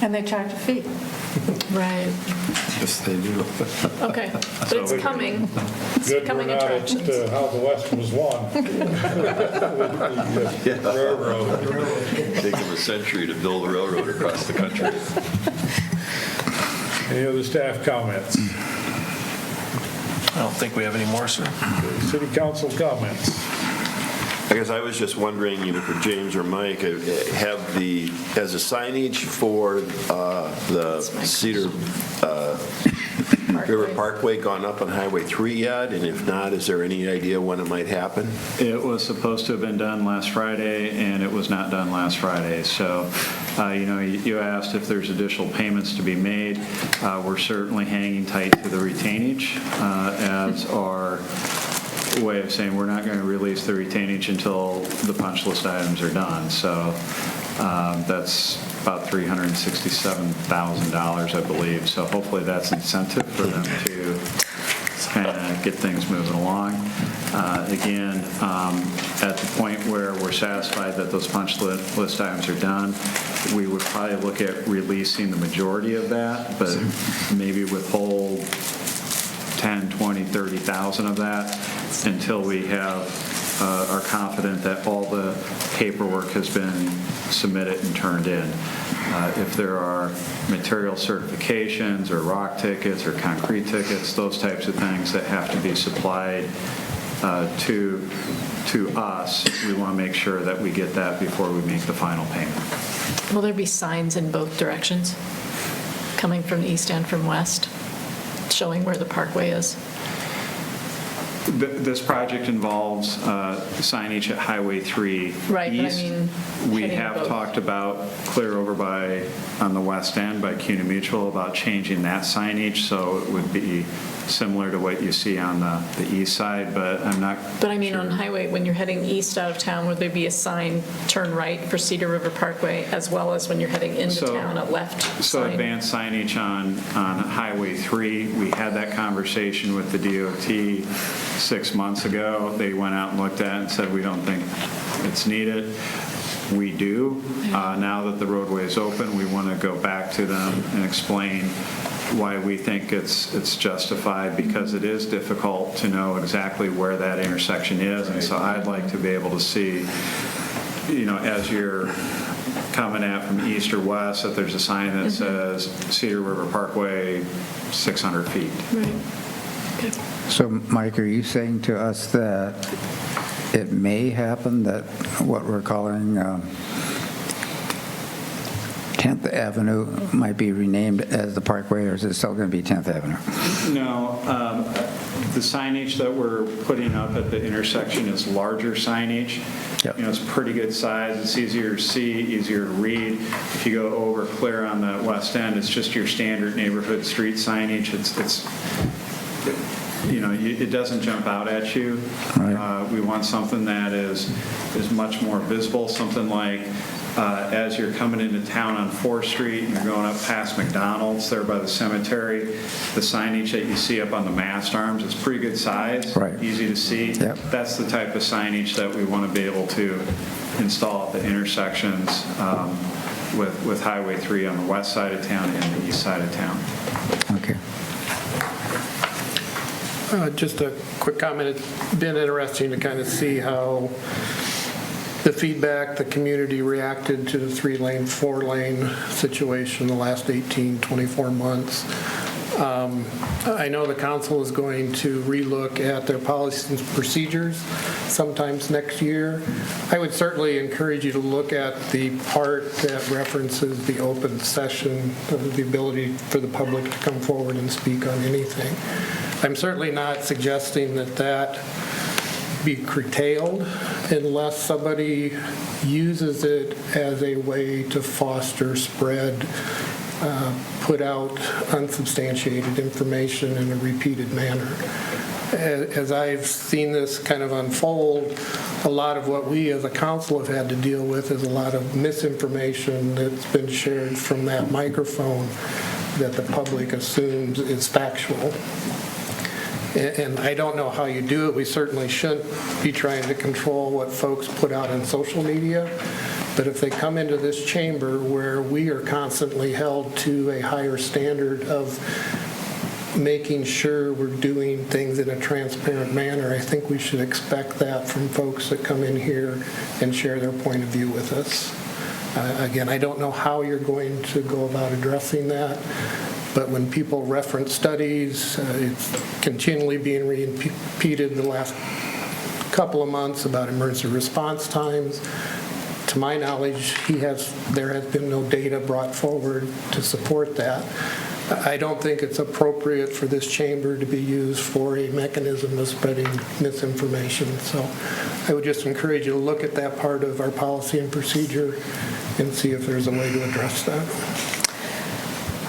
And they charge a fee. Right. Yes, they do. Okay, but it's coming. It's Good coming we're not at attractions. how the West was won. Railroad. Take them a century to build a railroad across the country. Any other staff comments? I don't think we have any more, sir. City council comments. I guess I was just wondering, either for James or Mike, has the signage for the Cedar River Parkway gone up on Highway 3 yet? And if not, is there any idea when it might happen? It was supposed to have been done last Friday, and it was not done last Friday. So, you asked if there's additional payments to be made. We're certainly hanging tight to the retainage as our way of saying we're not going to release the retainage until the punch list items are done. So that's about $367,000, I believe. So hopefully that's incentive for them to kind of get things moving along. Again, at the point where we're satisfied that those punch list items are done, we would probably look at releasing the majority of that, but maybe withhold 10, 20, 30,000 of that until we are confident that all the paperwork has been submitted and turned in. If there are material certifications or rock tickets or concrete tickets, those types of things that have to be supplied to us, we want to make sure that we get that before we make the final payment. Will there be signs in both directions, coming from the east and from west, showing where the parkway is? This project involves signage at Highway 3 Right, but I East. mean, We heading have both. talked about clear over on the west end by CUNA Mutual about changing that signage, so it would be similar to what you see on the east side, but I'm not But I mean, on sure. highway, when you're heading east out of town, would there be a sign, turn right for Cedar River Parkway, as well as when you're heading into town, a left So sign? advanced signage on Highway 3, we had that conversation with the DOT 6 months ago. They went out and looked at it and said, we don't think it's needed. We do. Now that the roadway is open, we want to go back to them and explain why we think it's justified, because it is difficult to know exactly where that intersection is. And so I'd like to be able to see, as you're coming out from east or west, that there's a sign that says Cedar River Parkway, 600 feet. Right. So, Mike, are you saying to us that it may happen that what we're calling 10th Avenue might be renamed as the Parkway, or is it still going to be 10th Avenue? No, the signage that we're putting up at the intersection is larger signage. Yep. It's pretty good size. It's easier to see, easier to read. If you go over clear on the west end, it's just your standard neighborhood street signage. It doesn't jump out at you. Right. We want something that is much more visible, something like as you're coming into town on 4th Street and you're going up past McDonald's there by the cemetery, the signage that you see up on the mast arms, it's pretty good size, Right. easy to see. Yep. That's the type of signage that we want to be able to install at the intersections with Highway 3 on the west side of town and the east side of town. Okay. Just a quick comment. It's been interesting to kind of see how the feedback, the community reacted to the 3-lane, 4-lane situation the last 18, 24 months. I know the council is going to relook at their policies and procedures sometimes next year. I would certainly encourage you to look at the part that references the open session, the ability for the public to come forward and speak on anything. I'm certainly not suggesting that be curtailed unless somebody uses it as a way to foster spread, put out unsubstantiated information in a repeated manner. As I've seen this kind of unfold, a lot of what we as a council have had to deal with is a lot of misinformation that's been shared from that microphone that the public assumes is factual. And I don't know how you do it. We certainly shouldn't be trying to control what folks put out on social media. But if they come into this chamber where we are constantly held to a higher standard of making sure we're doing things in a transparent manner, I think we should expect that from folks that come in here and share their point of view with us. Again, I don't know how you're going to go about addressing that. But when people reference studies, it's continually being repeated in the last couple of months about emergency response times. To my knowledge, there has been no data brought forward to support that. I don't think it's appropriate for this chamber to be used for a mechanism of spreading misinformation. So I would just encourage you to look at that part of our policy and procedure and see if there's a way to address that.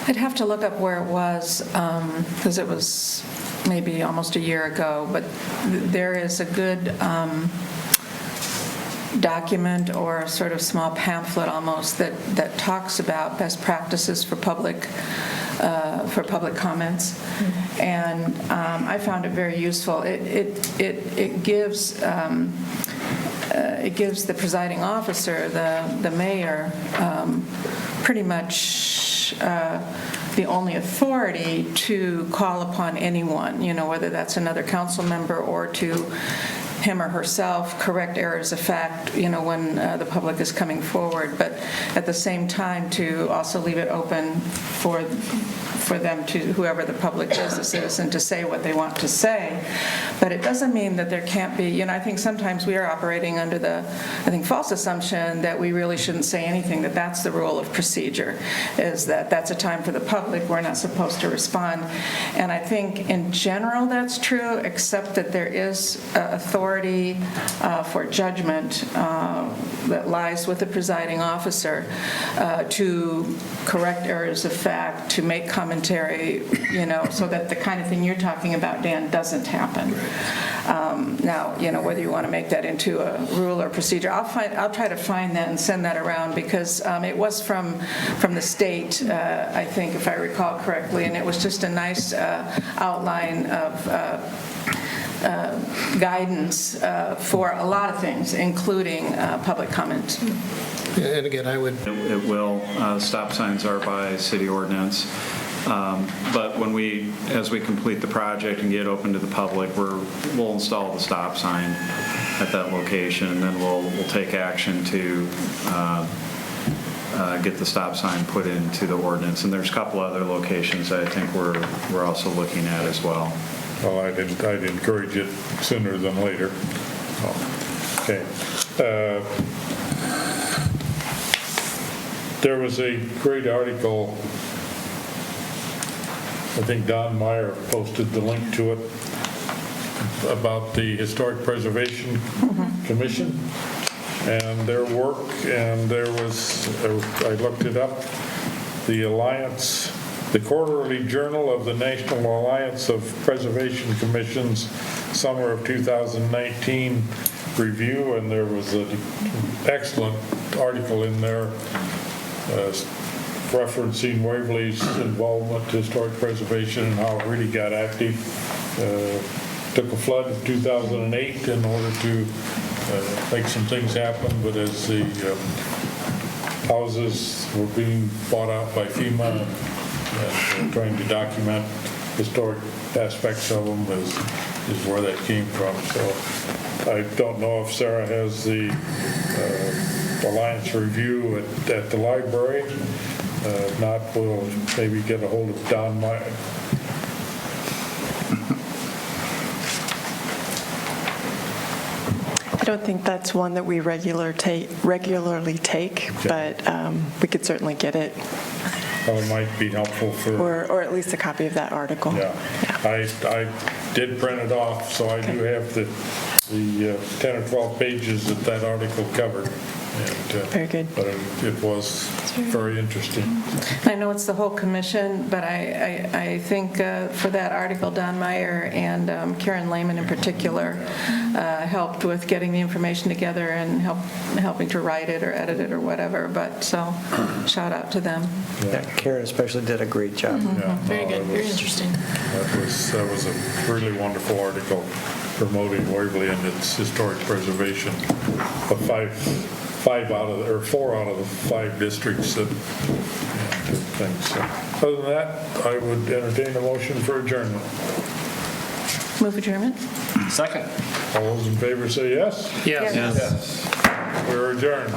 I'd have to look up where it was, because it was maybe almost a year ago, but there is a good document or a sort of small pamphlet almost that talks about best practices for public comments. Mm-hmm. And I found it very useful. It gives the presiding officer, the mayor, pretty much the only authority to call upon anyone, whether that's another council member or to him or herself correct errors of fact, when the public is coming forward. But at the same time, to also leave it open for for them to, whoever the public is, the citizen, to say what they want to say. But it doesn't mean that there can't be, I think sometimes we are operating under the, false assumption that we really shouldn't say anything, that that's the rule of procedure, is that that's a time for the public, we're not supposed to respond. And I think in general that's true, except that there is authority for judgment that lies with the presiding officer to correct errors of fact, to make commentary, so that the kind of thing you're talking about, Dan, doesn't happen. Now, whether you want to make that into a rule or procedure, I'll try to find that and send that around, because it was from the state, I think, if I recall correctly, and it was just a nice outline of guidance for a lot of things, including public comment. And again, I would... It will. Stop signs are by city ordinance. But as we complete the project and get open to the public, we'll install the stop sign at that location, and then we'll take action to get the stop sign put into the ordinance. And there's a couple other locations that I think we're also looking at as well. Well, I'd encourage it sooner than later. Okay. There was a great article, I think Don Meyer posted the link to it, about the Historic Preservation Commission and their work, and there was, I looked it up, the Alliance, the Quarterly Journal of the National Alliance of Preservation Commissions, summer of 2019 review, and there was an excellent article in there referencing Waverly's involvement in historic preservation and how it really got active. Took a flood in 2008 in order to make some things happen, but as the houses were being bought out by FEMA and trying to document historic aspects of them is where that came from. So I don't know if Sarah has the Alliance review at the library. If not, we'll maybe get a hold of Don Meyer. I don't think that's one that we regularly take, but we could certainly get it. Well, it might be helpful for... Or at least a copy of that article. Yeah. I did print it off, so I do have the 10 or 12 pages that article covered. And, very good. But it was very interesting. I know it's the whole commission, but I think for that article, Don Meyer and Karen Lehman in particular helped with getting the information together and helping to write it or edit it or whatever. But so shout out to them. Yeah, Karen especially did a great job. Yeah, Very good, very interesting. That was a really wonderful article promoting Waverly and its historic preservation of 4 out of the 5 districts that things. So, other than that, I would entertain a motion for adjournment. Move adjournment. Second. All those in favor say yes? Yes. We're adjourned.